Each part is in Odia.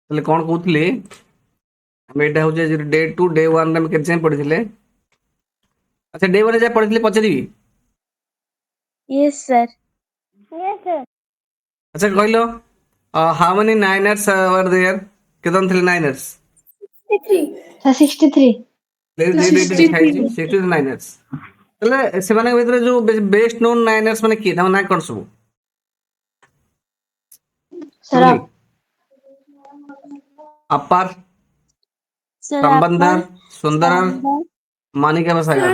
ତାହେଲେ କ'ଣ କହୁଥିଲି ଆମେ ଏଇଟା ହଉଛି ଆଜି ଡେ 2 ଡେ 1 ରେ ଆମେ କେତେ ଯାଏଁ ପଢିଥିଲେ? ଆଚ୍ଛା ଡେ 1 ରେ ଯାହା ପଢିଥିଲେ ପଚାରିବି? Yes, sir. ଆଚ୍ଛା କହିଲ ହାଉ ମେନି ନାଇନର୍ସ ୱର୍ ଦେୟାର? କେତେ ଜଣ ଥିଲେ ନାଇନର୍ସ? 63 63 ନାଇନର୍ସ। ତାହେଲେ ସେମାନଙ୍କ ଭିତରେ ଯୋଉ ବେଷ୍ଟ ନୋନ୍ ନାଇନର୍ସ ମାନେ କିଏ? ତାଙ୍କ ନାଁ କ'ଣ ସବୁ? Sarap अपार, Sir, संबंदर, सुंदरर, Sambal, मानिका बसागर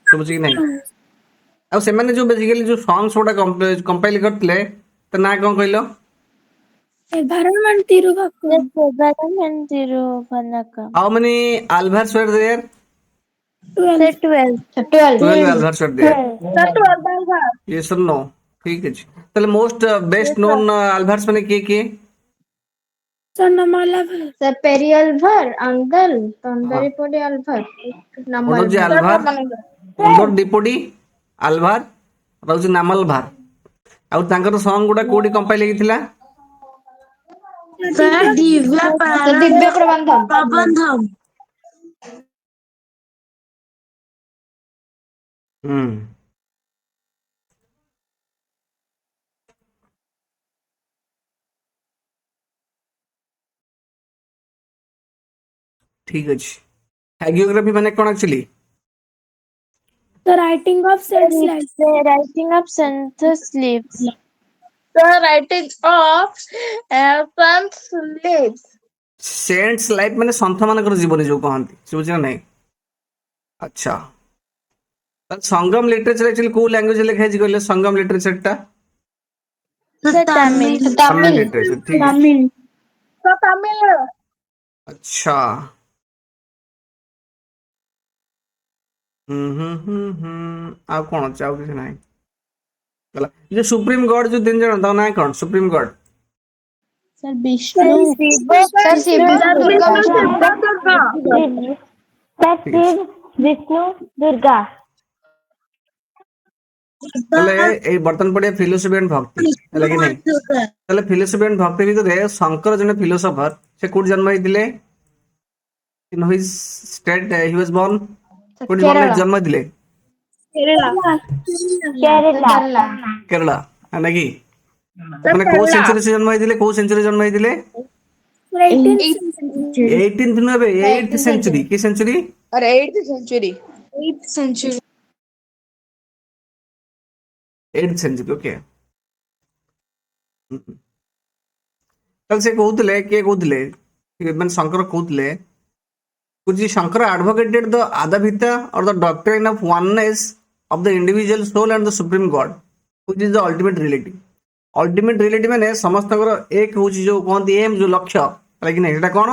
ଶୁଭୁଛି କି ନାହିଁ? ଆଉ ସେମାନେ ଯୋଉ ବେସିକାଲି ଯୋଉ ସଙ୍ଗ୍ସ ଗୁଡା କମ୍ପାଇଲ କରିଥିଲେ ତା ନାଁ କ'ଣ କହିଲ? Sevaram and Tiruvanakam. How many Alvars were there? 12. 12 12 Alvars were there. Sir, 12. Yes और नो? ଠିକ ଅଛି। ତାହେଲେ most best Yes, known Alvars ମାନେ କିଏ କିଏ? sir, Namalavar. Sir Peri Alvar Angal ହଁ Tandari Podi Alvar Namal ଓଡୋଜି Bhar ଆଲଭାର, ଓଣ୍ଡୋର ଡିପୋଡି ଆଲଭାର ଆଉ ହଉଛି ନାମଲ ଭାର। ଆଉ ତାଙ୍କର ସଙ୍ଗ ଗୁଡା କୋଉଠି କମ୍ପାଇଲ ହେଇଥିଲା? Sir, Divya Sir Divya Prabandham Prabandham. ହୁଁ ଠିକ ଅଛି। ହାଗିଓଗ୍ରାଫି ମାନେ କ'ଣ actually? The writing of said slides. The writing of census leaves. The writing of census leaves. Saints life ମାନେ ସନ୍ଥ ମାନଙ୍କର ଜୀବନୀ ଯୋଉ କହନ୍ତି, ଶୁଭୁଛି ନା ନାହିଁ? ଆଚ୍ଛା ସଂଗମ ଲିଟରେଚର ଆକ୍ଚୁଆଲି କୋଉ ଲାଙ୍ଗୁଏଜ ଲେଖା ହେଇଛି କହିଲେ? ସଂଗମ ଲିଟରେଚର ଟା The Tamil. Tamil Tamil literature. ଠିକ ଅଛି। Tamil. The Tamil. ଆଚ୍ଛା ଆଉ କ'ଣ ଅଛି? ଆଉ କିଛି ନାହିଁ। ଗଲା ଯୋଉ ସୁପ୍ରିମ ଗଡ ଯୋଉ 3 ଜଣ ତାଙ୍କ ନାଁ କ'ଣ? ସୁପ୍ରିମ ଗଡ Sir Vishnu. Sir Shiva Durga ଠିକ ଅଛି। Vishnu Durga. ତାହେଲେ ଏଇ ବର୍ତ୍ତମାନ ପଢିବା ଫିଲୋସଫି ଆଣ୍ଡ ଭକ୍ତି ହେଲା କି ନାହିଁ? ତାହେଲେ ଫିଲୋସଫି ଆଣ୍ଡ ଭକ୍ତି ଭିତରେ ଶଙ୍କର ଜଣେ ଫିଲୋସଫର, ସେ କୋଉଠି ଜନ୍ମ ହେଇଥିଲେ? In which state Hi was born? କୋଉଠି Kerala ଜନ୍ମ ହେଇଥିଲେ? Kerala. Kerala କେରଳ ନା କି? ମାନେ କୋଉ ସେଞ୍ଚୁରୀ ସେ ଜନ୍ମ ହେଇଥିଲେ? କୋଉ ସେଞ୍ଚୁରୀ ଜନ୍ମ ହେଇଥିଲେ? 18th century. 18th ନୁହେଁ ବେ, 8th ସେଞ୍ଚୁରୀ। କି century? Or 8th century. 8th century. 8th century. Okay. ତାହେଲେ ସେ କହୁଥିଲେ, କିଏ କହୁଥିଲେ? ମାନେ ଶଙ୍କର କହୁଥିଲେ Shankara advocated the Advaita or the doctrine of oneness of the individual soul and the supreme God, which is the ultimate reality. Ultimate reality ମାନେ ସମସ୍ତଙ୍କର ଏକ ହଉଛି ଯୋଉ କହନ୍ତି ଏମ୍ ଯୋଉ ଲକ୍ଷ୍ୟ ହେଲା କି ନାହିଁ? ସେଟା କ'ଣ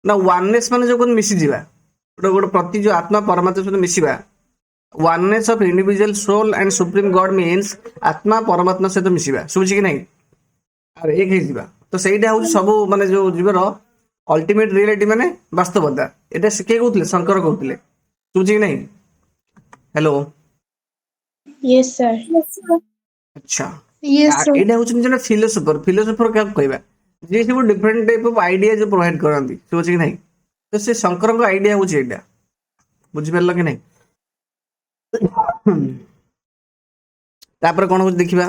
ନା ୱାନନେସ୍ ମାନେ ଯୋଉ କହନ୍ତି ମିଶିଯିବା, ଗୋଟେ ପ୍ରତି ଯୋଉ ଆତ୍ମା ପରମାତ୍ମା ସହିତ ମିଶିବା। Oneness of individual soul and supreme God means ଆତ୍ମା ପରମାତ୍ମା ସହିତ ମିଶିବା। ଶୁଭୁଛି କି ନାହିଁ? ଆରେ ଏକ ହେଇଯିବା। ତ ସେଇଟା ହଉଛି ସବୁ ମାନେ ଯୋଉ ଜୀବର ଅଲ୍ଟିମେଟ ରିଆଲିଟି ମାନେ ବାସ୍ତବତା। এটা ସେ କିଏ କହୁଥିଲେ? ଶଙ୍କର କହୁଥିଲେ। ଶୁଭୁଛି କି ନାହିଁ? ହ୍ୟାଲୋ। Yes sir ଆଚ୍ଛା Yes, sir. ଏଇଟା ହଉଛନ୍ତି ଜଣେ ଫିଲୋସୋଫର। ଫିଲୋସୋଫର କାହାକୁ କହିବା? ଯିଏ ସବୁ ଡିଫରେଣ୍ଟ ଟାଇପ ଅଫ ଆଇଡିଆ ଯୋଉ ପ୍ରୋଭାଇଡ କରନ୍ତି। ଶୁଭୁଛି କି ନାହିଁ? ତ ସେ ଶଙ୍କରଙ୍କ ଆଇଡିଆ ହଉଛି ଏଇଟା। ବୁଝିପାରିଲ କି ନାହିଁ? ତାପରେ କ'ଣ ହଉଛି ଦେଖିବା?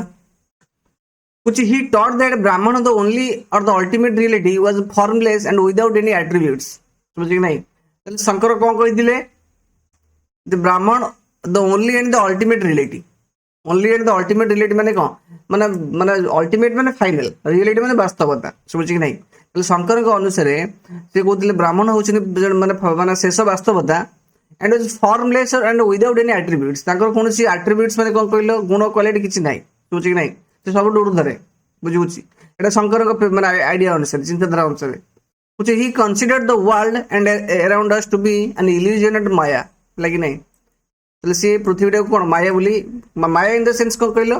Which he taught that Brahman the only or the ultimate reality was formless and without any attributes. समझ कि नहीं? ତାହେଲେ ଶଙ୍କର କ'ଣ କହିଥିଲେ? The Brahman the only and the ultimate reality. Only and the ultimate reality ମାନେ କ'ଣ? ମାନେ ultimate ମାନେ final, reality ମାନେ ବାସ୍ତବତା। ଶୁଭୁଛି କି ନାହିଁ? ତାହେଲେ ଶଙ୍କରଙ୍କ ଅନୁସାରେ ସେ କହୁଥିଲେ ବ୍ରାହ୍ମଣ ହଉଛନ୍ତି ମାନେ ଶେଷ ବାସ୍ତବତା and was formless and without any attributes. ତାଙ୍କର କୌଣସି attributes ମାନେ କ'ଣ କହିଲ? ଗୁଣ କ୍ୱାଲିଟି କିଛି ନାହିଁ। ଶୁଭୁଛି କି ନାହିଁ? ସେ ସବୁଠୁ ଉର୍ଦ୍ଧ୍ୱରେ। ବୁଝିବୁଛି? ଏଇଟା ଶଙ୍କରଙ୍କ ମାନେ ଆଇଡିଆ ଅନୁସାରେ, ଚିନ୍ତାଧାରା ଅନୁସାରେ। He considered the world and around us to be an illusion and maya. ହେଲା କି ନାହିଁ? ତାହେଲେ ସିଏ ପୃଥିବୀଟାକୁ କ'ଣ ମାୟା ବୋଲି, ମାୟା ଇନ୍ ଦ ସେନ୍ସ କ'ଣ କହିଲ?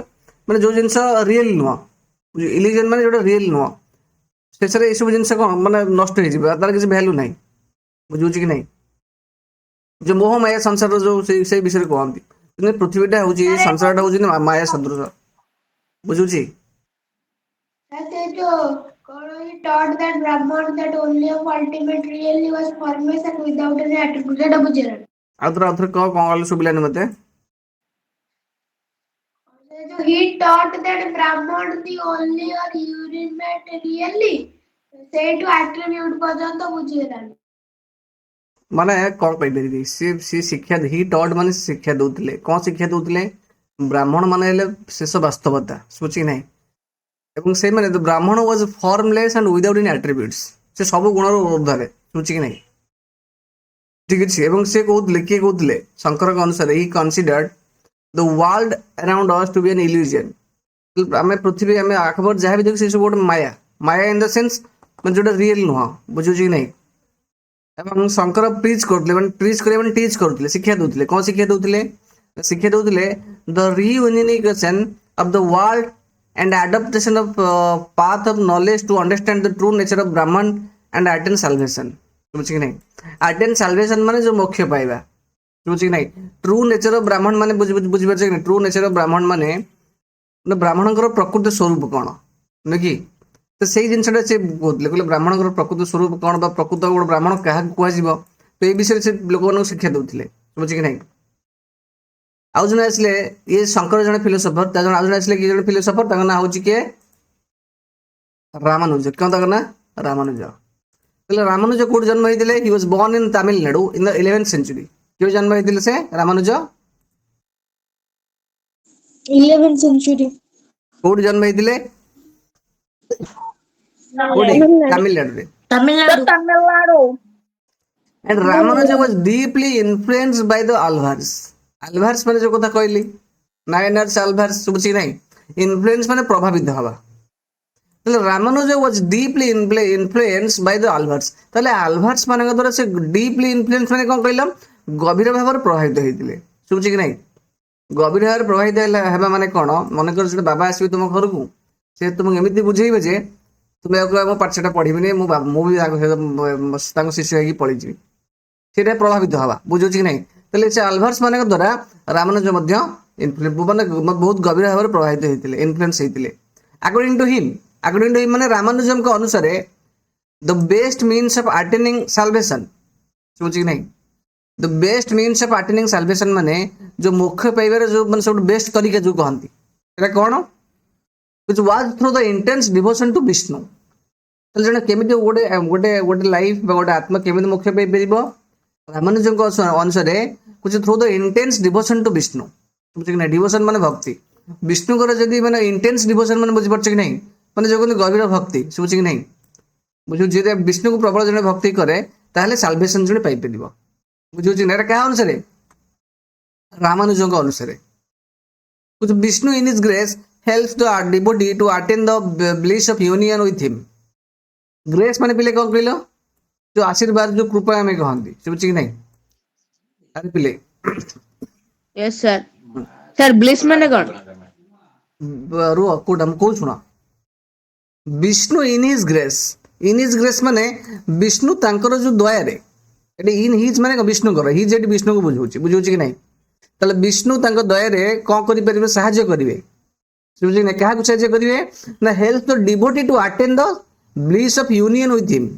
ମାନେ ଯୋଉ ଜିନିଷ ରିଏଲ ନୁହଁ। ଇଲ୍ୟୁଜନ ମାନେ ଯୋଉଟା ରିଏଲ ନୁହଁ। ଶେଷରେ ଏଇସବୁ ଜିନିଷ କ'ଣ ମାନେ ନଷ୍ଟ ହେଇଯିବ, ତାର କିଛି ଭ୍ୟାଲୁ ନାହିଁ। ବୁଝିବୁଛି କି ନାହିଁ? ଯୋଉ ମୋହ ମାୟା ସଂସାରର ଯୋଉ ସେଇ ବିଷୟରେ କହନ୍ତି। କିନ୍ତୁ ପୃଥିବୀଟା ହଉଛି, ସଂସାରଟା ହଉଛି ମାୟା ସଦୃଶ। ବୁଝୁଛି? He taught that Brahman that only of ultimate really was formless and without any attribute. That बुझेला. ଆଉଥରେ କହ କଣ କହିଲୁ ଶୁଭିଲାନି ମତେ। He taught that Brahman the only or ultimate really ସେଇଠୁ attribute ପର୍ଯ୍ୟନ୍ତ ବୁଝିହେଲାନି। ମାନେ କଣ କହିପାରିବି ସେ ଶିକ୍ଷା ହି ଟଟ୍ ମାନେ ଶିକ୍ଷା ଦଉଥିଲେ କଣ ଶିକ୍ଷା ଦଉଥିଲେ ବ୍ରାହ୍ମଣ ମାନେ ହେଲେ ଶେଷ ବାସ୍ତବତା ଶୁଭୁଛି କି ନାହିଁ ଏବଂ ସେଇମାନେ Brahman was formless and without any attributes ସେ ସବୁ ଗୁଣର ଉର୍ଦ୍ଧ୍ୱରେ ଶୁଭୁଛି କି ନାହିଁ ଠିକ ଅଛି ଏବଂ ସେ କହୁଥିଲେ କିଏ କହୁଥିଲେ ଶଙ୍କରଙ୍କ ଅନୁସାରେ he considered the world around as to be an illusion ଆମେ ପୃଥିବୀ ଆମେ ଆଖପାଖ ଯାହା ବି ଦେଖୁ ସେ ସବୁ ଗୋଟେ ମାୟା ମାୟା ଇନ୍ ଦ ସେନ୍ସ ମାନେ ଯୋଉଟା ରିଏଲ ନୁହଁ ବୁଝୁଛି କି ନାହିଁ ଏବଂ ଶଙ୍କର ପ୍ରିଚ୍ କରୁଥିଲେ ମାନେ ପ୍ରିଚ୍ କରିବା ମାନେ ଟିଚ୍ କରୁଥିଲେ ଶିକ୍ଷା ଦଉଥିଲେ କଣ ଶିକ୍ଷା ଦଉଥିଲେ the reunification of the world and adaptation of path of knowledge to understand the true nature of Brahman and attain salvation ବୁଝି କି ନାହିଁ attain salvation ମାନେ ଯୋଉ ମୋକ୍ଷ ପାଇବା ବୁଝି କି ନାହିଁ true nature of Brahman ମାନେ ବୁଝିପାରୁଛ କି ନାହିଁ true nature of Brahman ମାନେ ବ୍ରାହ୍ମଣଙ୍କର ପ୍ରକୃତ ସ୍ୱରୂପ କଣ ନୁହେଁ କି ତ ସେଇ ଜିନିଷଟା ସେ କହୁଥିଲେ କହିଲେ ବ୍ରାହ୍ମଣଙ୍କର ପ୍ରକୃତ ସ୍ୱରୂପ କଣ ବା ପ୍ରକୃତ ଗୋଟେ ବ୍ରାହ୍ମଣ କାହାକୁ କୁହାଯିବ ତ ଏଇ ବିଷୟରେ ସେ ଲୋକମାନଙ୍କୁ ଶିକ୍ଷା ଦଉଥିଲେ ବୁଝି କି ନାହିଁ ଆଉ ଜଣେ ଆସିଲେ ଇଏ ଶଙ୍କର ଜଣେ ଫିଲୋସଫର ତା ଜଣେ ଆଉ ଜଣେ ଆସିଲେ କିଏ ଜଣେ ଫିଲୋସଫର ତାଙ୍କ ନାଁ ହଉଛି କିଏ ରାମାନୁଜ କଣ ତାଙ୍କ ନାଁ ରାମାନୁଜ ତାହେଲେ ରାମାନୁଜ କୋଉଠି ଜନ୍ମ ହେଇଥିଲେ he was born in Tamil Nadu in the 11th century କେଉଁ ଜନ୍ମ ହେଇଥିଲେ ସେ ରାମାନୁଜ 11th century. କୋଉଠି ଜନ୍ମ ହେଇଥିଲେ କୋଉଠି ତାମିଲନାଡୁରେ Tamil Nadu. and Ramanuja was deeply influenced by the Alvars Alvars ମାନେ ଯୋଉ କଥା କହିଲି ନାୟନାର୍ସ ଆଲଭାର୍ସ ଶୁଭୁଛି କି ନାହିଁ ଇନଫ୍ଲୁଏନ୍ସ ମାନେ ପ୍ରଭାବିତ ହବା ତାହେଲେ Ramanuja was deeply influenced by the Alvars ତାହେଲେ ଆଲଭାର୍ସ ମାନଙ୍କ ଦ୍ୱାରା ସେ ଡିପଲି ଇନଫ୍ଲୁଏନ୍ସ ମାନେ କଣ କହିଲ ଗଭୀର ଭାବରେ ପ୍ରଭାବିତ ହେଇଥିଲେ ଶୁଭୁଛି କି ନାହିଁ ଗଭୀର ଭାବରେ ପ୍ରଭାବିତ ହେବା ମାନେ କଣ ମନେକର ଗୋଟେ ବାବା ଆସିବେ ତୁମ ଘରକୁ ସେ ତୁମକୁ ଏମିତି ବୁଝେଇବେ ଯେ ତୁମେ ମୋ ପାଠଶାଠ ପଢିବିନି ମୁଁ ବି ତାଙ୍କ ଶିଷ୍ୟ ହେଇକି ପଳେଇଯିବି ସେଇଟା ପ୍ରଭାବିତ ହବା ବୁଝୁଛି କି ନାହିଁ ତାହେଲେ ସେ ଆଲଭାର୍ସ ମାନଙ୍କ ଦ୍ୱାରା ରାମାନୁଜ ମଧ୍ୟ ମାନେ ବହୁତ ଗଭୀର ଭାବରେ ପ୍ରଭାବିତ ହେଇଥିଲେ ଇନଫ୍ଲୁଏନ୍ସ ହେଇଥିଲେ ଆକର୍ଡିଂ ଟୁ ହିମ୍ ମାନେ ରାମାନୁଜଙ୍କ ଅନୁସାରେ ଦ ବେଷ୍ଟ ମିନ୍ସ ଅଫ ଆଟେନିଂ ସାଲଭେସନ ଶୁଭୁଛି କି ନାହିଁ ଦ ବେଷ୍ଟ ମିନ୍ସ ଅଫ ଆଟେନିଂ ସାଲଭେସନ ମାନେ ଯୋଉ ମୋକ୍ଷ ପାଇବାର ଯୋଉ ମାନେ ସବୁଠୁ ବେଷ୍ଟ ତରିକା ଯୋଉ କହନ୍ତି ସେଟା କଣ which was through the intense devotion to Vishnu ତାହେଲେ ଜଣେ କେମିତି ଗୋଟେ ଲାଇଫ ବା ଗୋଟେ ଆତ୍ମା କେମିତି ମୋକ୍ଷ ପାଇପାରିବ ରାମାନୁଜଙ୍କ ଅନୁସାରେ which through the intense devotion to Vishnu ବୁଝୁଛି କି ନାହିଁ ଡିଭୋସନ ମାନେ ଭକ୍ତି ବିଷ୍ଣୁଙ୍କର ଯଦି ମାନେ ଇଣ୍ଟେନ୍ସ ଡିଭୋସନ ମାନେ ବୁଝିପାରୁଛ କି ନାହିଁ ମାନେ ଯୋଉ କହନ୍ତି ଗଭୀର ଭକ୍ତି ଶୁଭୁଛି କି ନାହିଁ ବୁଝୁଛି ଯଦି ବିଷ୍ଣୁକୁ ପ୍ରବଳ ଜଣେ ଭକ୍ତି କରେ ତାହେଲେ ସାଲଭେସନ ଜଣେ ପାଇପାରିବ ବୁଝୁଛି ନା ଏଟା କାହା ଅନୁସାରେ ରାମାନୁଜଙ୍କ ଅନୁସାରେ Vishnu in his grace helps the devotee to attain the bliss of union with him grace ମାନେ ପିଲେ କଣ କହିଲ ଯୋଉ ଆଶୀର୍ବାଦ ଯୋଉ କୃପା ଆମେ କହନ୍ତି ଶୁଭୁଛି କି ନାହିଁ ଆରେ ପିଲେ Yes, sir. Sir, bliss ମାନେ କଣ? ରୁହ କୋଉଟା ମୁଁ କହୁଛୁ ଶୁଣ ବିଷ୍ଣୁ ଇନ୍ ହିଜ ଗ୍ରେସ୍ ମାନେ ବିଷ୍ଣୁ ତାଙ୍କର ଯୋଉ ଦୟାରେ ଏଠି ଇନ୍ ହିଜ ମାନେ ବିଷ୍ଣୁଙ୍କର ହିଜ ଏଠି ବିଷ୍ଣୁକୁ ବୁଝଉଛି କି ନାହିଁ ତାହେଲେ ବିଷ୍ଣୁ ତାଙ୍କ ଦୟାରେ କଣ କରିପାରିବେ ସାହାଯ୍ୟ କରିବେ ବୁଝୁଛି କି ନାହିଁ କାହାକୁ ସାହାଯ୍ୟ କରିବେ ନା help the devotee to attain the bliss of union with him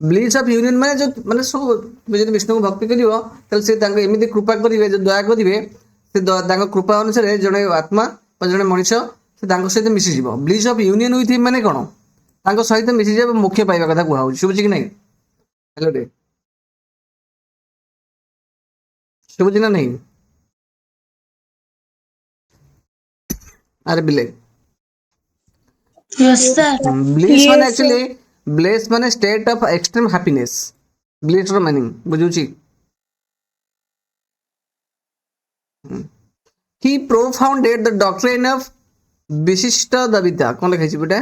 bliss of union ମାନେ ଯୋଉ ମାନେ ସବୁ ଯଦି ବିଷ୍ଣୁଙ୍କୁ ଭକ୍ତି କରିବ ତାହେଲେ ସେ ତାଙ୍କ ଏମିତି କୃପା କରିବେ ଯୋଉ ଦୟା କରିବେ ସେ ତାଙ୍କ କୃପା ଅନୁସାରେ ଜଣେ ଆତ୍ମା ବା ଜଣେ ମଣିଷ ସେ ତାଙ୍କ ସହିତ ମିଶିଯିବ ବ୍ଲିସ୍ ଅଫ ୟୁନିୟନ ୱିଥ୍ ହିମ୍ ମାନେ କଣ ତାଙ୍କ ସହିତ ମିଶିଯିବା ମୁଖ୍ୟ ପାଇବା କଥା କୁହା ହଉଛି ଶୁଭୁଛି କି ନାହିଁ ହ୍ୟାଲୋ ରେ ଶୁଭୁଛି ନା ନାହିଁ ଆରେ ବିଲେ Yes, sir. ବ୍ଲିସ୍ ମାନେ ଆକ୍ଚୁଆଲି ବ୍ଲେସ୍ ମାନେ state of extreme happiness bliss ର ମିନିଂ ବୁଝୁଛି ହି ପ୍ରୋଫାଉଣ୍ଡେଡ୍ ଦ ଡକ୍ଟ୍ରିନ୍ ଅଫ ବିଶିଷ୍ଟ ଦବିତା କଣ ଲେଖାଇଛି ବେଟା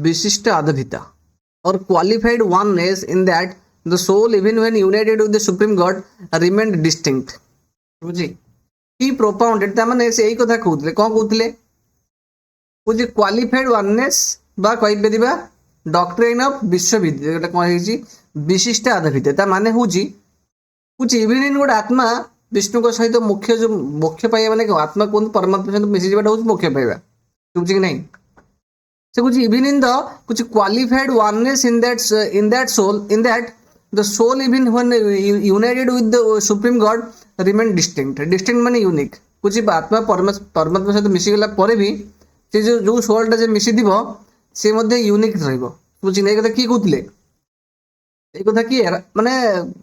ବିଶିଷ୍ଟ ଆଦଭିତା or qualified oneness in that the soul even when united with the supreme god remained distinct ବୁଝି he propounded ତା ମାନେ ସେ ଏଇ କଥା କହୁଥିଲେ କଣ କହୁଥିଲେ ବୁଝି କ୍ୱାଲିଫାଇଡ୍ ୱାନନେସ୍ ବା କହିପାରିବା ଡକ୍ଟ୍ରିନ୍ ଅଫ ବିଶ୍ୱବିଦ୍ୟା ଏଟା କଣ ହେଇଛି ବିଶିଷ୍ଟ ଆଦଭିତା ତା ମାନେ ହଉଛି ଇଭିନ୍ ଗୋଟେ ଆତ୍ମା ବିଷ୍ଣୁଙ୍କ ସହିତ ମୁଖ୍ୟ ଯୋଉ ମୋକ୍ଷ ପାଇବା ମାନେ କଣ ଆତ୍ମା କୁହନ୍ତି ପରମାତ୍ମା ସହିତ ମିଶିଯିବାଟା ହଉଛି ମୋକ୍ଷ ପାଇବା ବୁଝୁଛି କି ନାହିଁ से कुछ इवन इन द कुछ qualified oneness in that the soul even when united with the supreme God remain distinct माने यूनिक कुछ आत्मा परमात्मा सहित मिसी गला पर भी से जो सोलटा जे मिसी दिबो से मध्ये यूनिक रहइबो बुझि नै कथा की कहउतले ए कथा की माने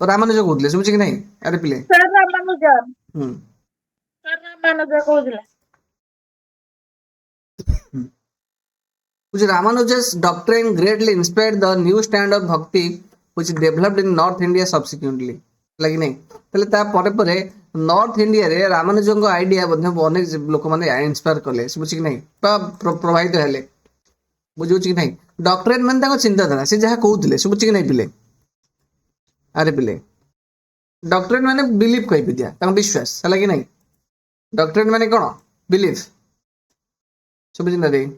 रामानुज कहउतले बुझि कि नै अरे पिले सर रामानुजन हम्म सर रामानुजन कहउतले which Ramanuja's doctrine greatly inspired the new stand of bhakti which developed in North India subsequently. लगी नहीं तले ता परे परे नॉर्थ इंडिया रे रामानुजन आइडिया मध्ये अनेक लोक माने इंस्पायर कले बुझि कि नहीं प्रभावित हेले बुझु कि नहीं डॉक्टरेट माने ताको चिंताधारा से जहा कहउतले से बुझि कि नहीं पिले अरे पिले डॉक्टरेट माने बिलीफ कहि दिया ताको विश्वास हला कि नहीं डॉक्टरेट माने कोन बिलीफ सब बुझि ना रे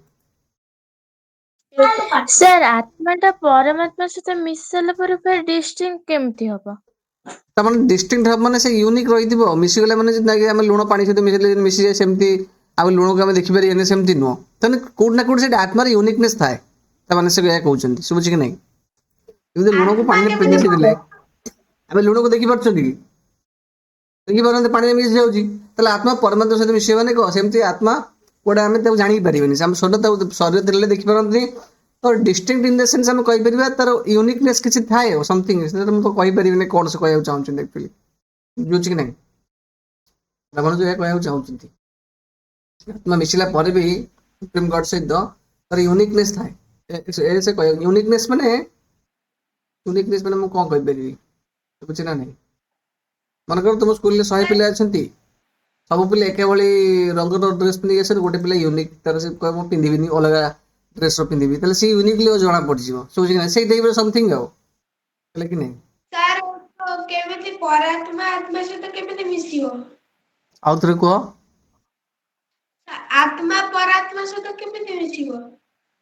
सर आत्माटा परमात्मा सहित मिसला पर फिर डिस्टिंक्ट केमती हबो तमन डिस्टिंक्ट हब माने से यूनिक रहिदिबो मिसी गले माने जिना कि हम लुण पानी सहित मिसी जाय सेमती आ लुण को हम देखि पारि एने सेमती नो तने कोड ना कोड से आत्मार यूनिकनेस थाए तमने से या कहउचंती सुबुछि कि नहीं इदे लुण को पानी में मिसी दिले हम लुण को देखि परछो कि देखि परन पानी में मिसी जाउची तले आत्मा परमात्मा सहित मिसी माने को सेमती आत्मा कोडा हम त जानि परिबेनी हम सोड त शरीर दिले देखि परन और डिस्टिंक्ट इन द सेंस हम कहि परिबा तार यूनिकनेस किछि थाए समथिंग से हम तो कहि परिबेनी कोन से कहउ चाहू छी एक्चुअली बुझि कि नहीं रामानुज या कहउ चाहू छी आत्मा मिसिला पर भी सुप्रीम गॉड से द तार यूनिकनेस थाए ए से कह यूनिकनेस माने हम कोन कहि परिबी बुझि ना नहीं मन कर तुम स्कूल ले 100 पिला अछंती सब पिले एके भली रंगर ड्रेस पिंदी आसे गोटे पिला यूनिक तार से कहबो पिंदिबिनी अलगा ड्रेस पिंदिबी तले से यूनिकली जना पड़ जिवो सोच कि से टाइप समथिंग हो तले कि नहीं सर तो केमिति परात्मा आत्मा सहित केमिति मिसियो आउथरे को आत्मा परात्मा सहित केमिति मिसियो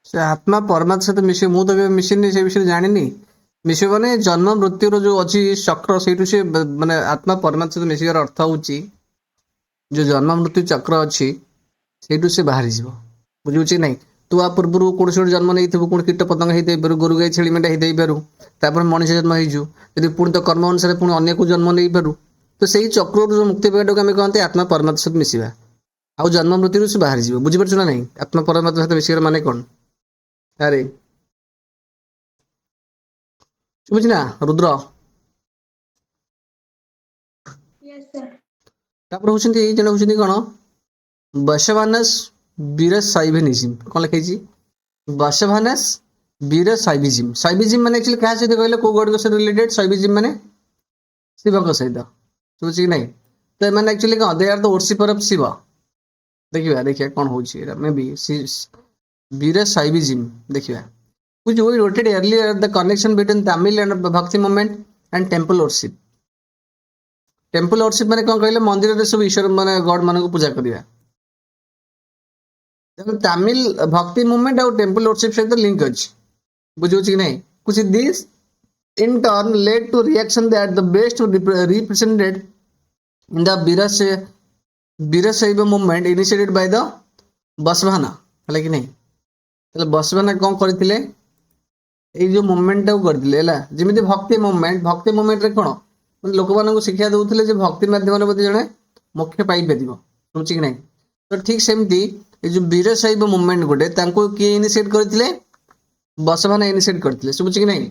से आत्मा परमात्मा सहित मिसे मु तो मिसिनी से विषय जानिनी मिसे माने जन्म मृत्यु रो जो अछि चक्र सेटु से माने आत्मा परमात्मा सहित मिसिगर अर्थ होउची जो जन्म मृत्यु चक्र अछि सेटु से बाहर जिवो बुझुची नहीं तू आ पूर्व कौन से जन्म नहीं थे कौन कीट पतंग होते पारू गोरु गाई छेली मेटा होते पारू तापर मनुष्य जन्म हो यदि पुणी तो कर्म अनुसार पुणी अन्य को जन्म नहीं पारू तो सही चक्र जो मुक्ति पाइबाटा आम कहते आत्मा परमात्मा सहित मिसवा आउ जन्म मृत्यु से बाहर जीव बुझीपार ना नहीं आत्मा परमात्मा सहित मिसर माने कौन अरे बुझना रुद्र यस सर तापर होउछन्ती जण होउछन्ती कोन बशवानस वीर साइविनिज्म कौन लिखाई बशवानस वीर साइविज्म माने एक्चुअली क्या सहित कहले को गॉड सहित रिलेटेड साइविज्म माने शिव को सहित सोच कि नहीं तो माने एक्चुअली कौन they are the worshipper of Shiva देखिए कौन होउछि एरा मे बी वीर साइविज्म देखिए which we noted earlier the connection between Tamil and Bhakti movement and temple worship माने कौन कहले मंदिर रे सब ईश्वर माने गॉड माने को पूजा करिया देखो तमिल भक्ति मूवमेंट और टेम्पल वर्शिप सहित लिंक अछि बुझो कि नहीं कुछ this in turn led to reaction that the best represented in the Virasaiva movement initiated by the Basavana है कि नहीं तले बसवाना कौन करथिले ए जो मूवमेंट को करथिले हला जेमिति भक्ति मूवमेंट रे कोन मतलब लोक मानन को शिक्षा दउथिले जे भक्ति माध्यम रे जणे मोक्ष पाई परिबो बुझ कि नहीं तो ठीक सेमती ये जो वीरशैव मूवमेंट गोटे तांको किए इनिशिएट करथिले बसवाना इनिशिएट करथिले बुझ कि नहीं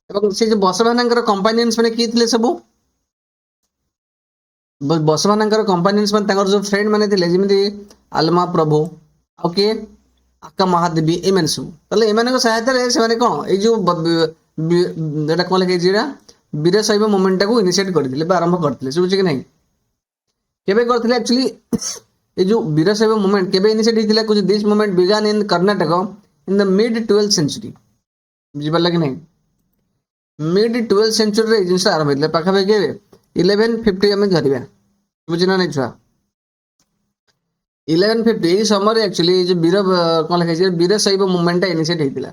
एवं से जो बसवानांकर कंपानियंस माने की थिले सब बसवानांकर कंपानियंस माने तांकर जो फ्रेंड माने थिले जेमिति आलमा प्रभु आ के आका महादेवी एमन सब तले एमाने को सहायता रे से माने कोन ए जो एटा कोन लेके जेरा वीरशैव मूवमेंट को इनिशिएट करथिले आरंभ करथिले बुझ कि नहीं केबे करथिले एक्चुअली ये जो वीरशैव मूवमेंट केबे इनिशिएट हिथिला कुछ this movement began in Karnataka in the mid 12th century बुझि पाला कि नहीं मिड 12th सेंचुरी रे जिनस आरंभ हिथिला पाखा पे केबे 1150 हम धरिबा बुझिना नहीं छुआ 1150 ए समय एक्चुअली जो वीर कोन लिखै छै वीरशैव मूवमेंट इनिशिएट हिथिला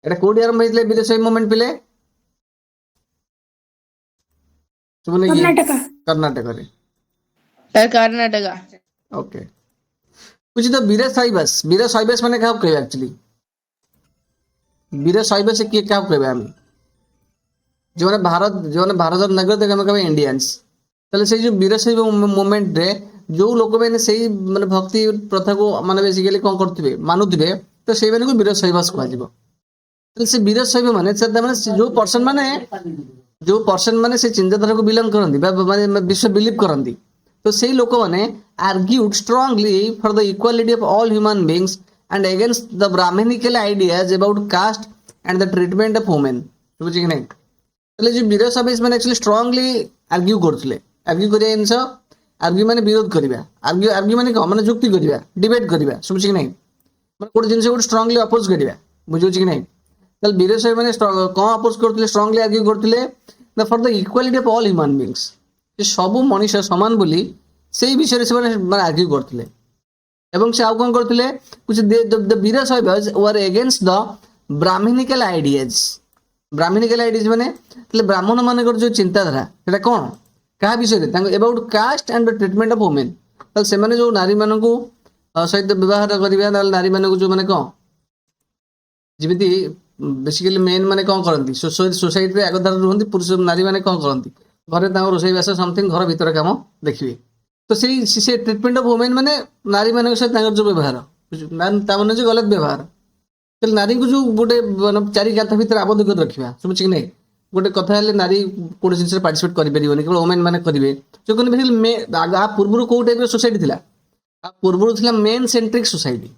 एटा कोडी आरंभ हिथिला वीरशैव मूवमेंट पिले सुबने कर्नाटक रे कर्नाटक ओके कुछ तो वीरशैवस माने का कहे एक्चुअली वीरशैव से किए क्या कहबे आम जो भारत नागरिक आम कहे इंडियंस ताले से जो वीरशैव मूवमेंट रे जो लोक मैंने से माने भक्ति प्रथा को माने बेसिकली कौन करथिबे मानुथिबे तो से माने को वीरशैव कहजिवो ताले से वीरशैव माने जो पर्सन माने से चिंताधारा को बिलोंग करती माने विश्व बिलीव करती तो से लोक मैंने argued strongly for the equality of all human beings and against the Brahminical ideas about caste and the treatment of women बुझी कि नहीं ताले जो वीरशैव माने एक्चुअली स्ट्रांगली आर्ग्यू करथिले आर्ग्यू करिया जिनस आर्ग्यू माने विरोध करिया आर्ग्यू माने कौन माने जुक्ति करिया डिबेट करिया बुझी कि नहीं माने कोड जिनस को स्ट्रांगली अपोज करिया बुझी कि नहीं ताले वीरशैव माने कौन अपोज करथिले स्ट्रांगली आर्ग्यू करथिले for the equality of all human beings सब मनुष्य समान बोली से विषय से माने आर्ग्यू करथिले एवं से आउ कौन करथिले कुछ the Virashaivas were against the Brahminical ideas माने तले ब्राह्मण मानकर जो चिंताधारा सेटा कोन कहा विषय रे तांको about caste and the treatment of women तले से माने जो नारी मानकू सहित व्यवहार करिया नारी मानकू जो माने कोन जेमिति बेसिकली मेन माने कौन करती सोसाइटी रे आगधार रुहंती पुरुष नारी माने कौन करती घरे तांको रोसई बास समथिंग घर भीतर काम देखिए तो से ट्रीटमेंट ऑफ वुमेन माने नारी माने सहित तांकर जो व्यवहार ता माने जो गलत व्यवहार तो नारी को जो गोटे चारि गाथा भीतर आबद्ध कर रखिबा समझ कि नहीं गोटे कथा हेले नारी कोन जिंस पार्टिसिपेट करि परिबोनी केवल वुमेन माने करिवे जो कोन बेसिकली मे आगा पूर्वरु को टाइप रो सोसाइटी थिला पूर्वरु थिला मेन सेंट्रिक सोसाइटी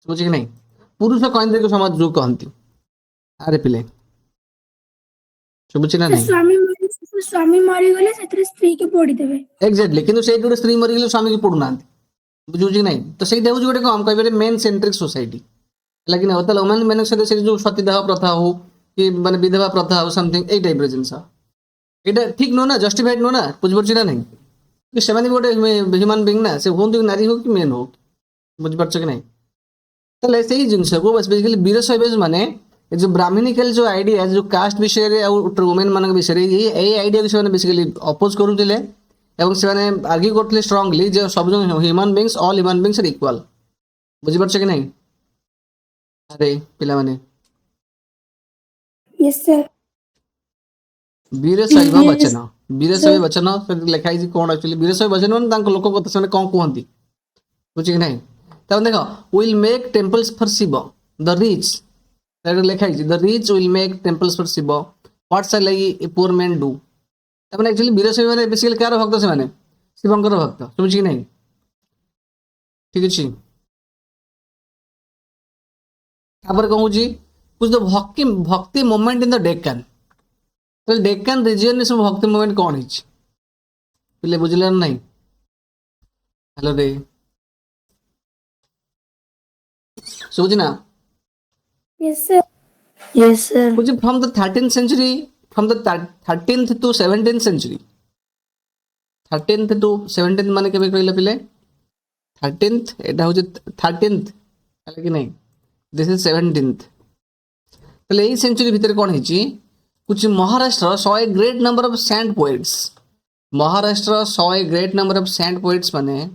समझ कि नहीं पुरुष केंद्रिक समाज जो कहंती अरे पिले बुझी ना नहीं स्वामी मरी गले सेतरे स्त्री के पोड़ी देबे एग्जैक्टली किंतु से गोटे स्त्री मरी गले स्वामी के पडु नांती बुझी नहीं तो से देउ गोटे हम कहबे मेन सेंट्रिक सोसाइटी लेकिन होता वुमेन मैंने से जो सतीदाह प्रथा हो कि माने विधवा प्रथा हो समथिंग ए टाइप रे जिंस एटा ठीक नो ना जस्टिफाइड नो ना बुझ पड़छि ना नहीं कि सेमानी गोटे ह्यूमन बीइंग ना से होंतु नारी हो कि मेन हो बुझ पड़छ कि नहीं तले से ही जिंस को बस बेसिकली वीरशैव माने जो ब्राह्मणिकल जो आइडिया जो कास्ट विषय रे और वुमेन मान विषय रे ये आइडिया से बेसिकली अपोज करूथिले एवं से माने आर्ग्यू करथिले स्ट्रांगली जो सब जो human beings all human beings are equal बुझि पड़छ कि नहीं अरे पिला माने यस सर वीरशैव वचन लिखाई जी कोन एक्चुअली वीरशैव वचन माने तांको लोक कथा से कोन कहंती बुझि कि नहीं तब देखो will make temples for Shiva the rich लिखाई the rich will make temples for Shiva what shall a poor man do तब एक्चुअली वीरशैव माने बेसिकली कार भक्त से माने शिवंकर भक्त समझ कि नहीं ठीक अछि तापर कहूँ कुछ तो भक्ति मोमेंट इन द डेक्कन तो डेक्कन रीजन में सब भक्ति मोमेंट कौन है पिले बुझले नहीं हेलो रे समझ ना यस सर कुछ from the 13th century from the 13th to 17th century 13th to 17th माने केबे कहले पिले 13th एटा हो 13th है कि नहीं दिस इज 17th तले ए सेंचुरी भीतर कोन हिची कुछ Maharashtra saw a great number of sand poets Maharashtra saw a great number of sand poets माने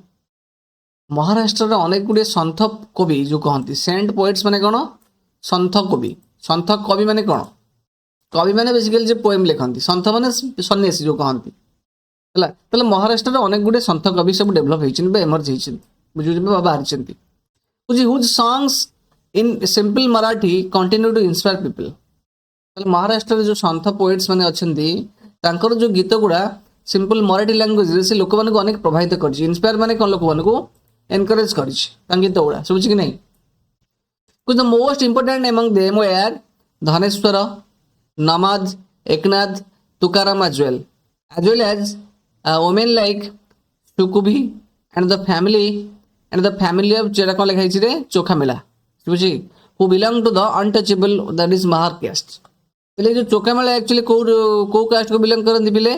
महाराष्ट्र रे अनेक गुडे संथ कवि जो कहंती सैंड पोएट्स माने कोन संथ कवि माने कोन कवि माने बेसिकली जे पोएम लिखंती संथ माने सन्यासी जो कहंती हला तले महाराष्ट्र रे अनेक गुडे संथ कवि सब डेवलप हेचिन बे एमर्ज हेचिन बुझु बाहर चंती कुछ whose songs in simple Marathi continue to inspire people Maharashtra जो संथ पोएट्स माने अछंती तांकर जो गीत गुड़ा सिंपल मराठी लैंग्वेज रे से लोक माने को अनेक प्रभावित करछि इंस्पायर माने कोन लोक माने को एनकरेज करछि तां गीत गुड़ा समझ कि नहीं कुछ the most important among them were Dhaneshwar नमाज Eknath Tukaram as well as women like सुकुभी and the family of जेरा कोन लिखाई छि रे चोखा मेला बुझी who belong to the untouchable that is mahar caste पहले जो चोखा मेला एक्चुअली को कास्ट को बिलोंग करंदी बिले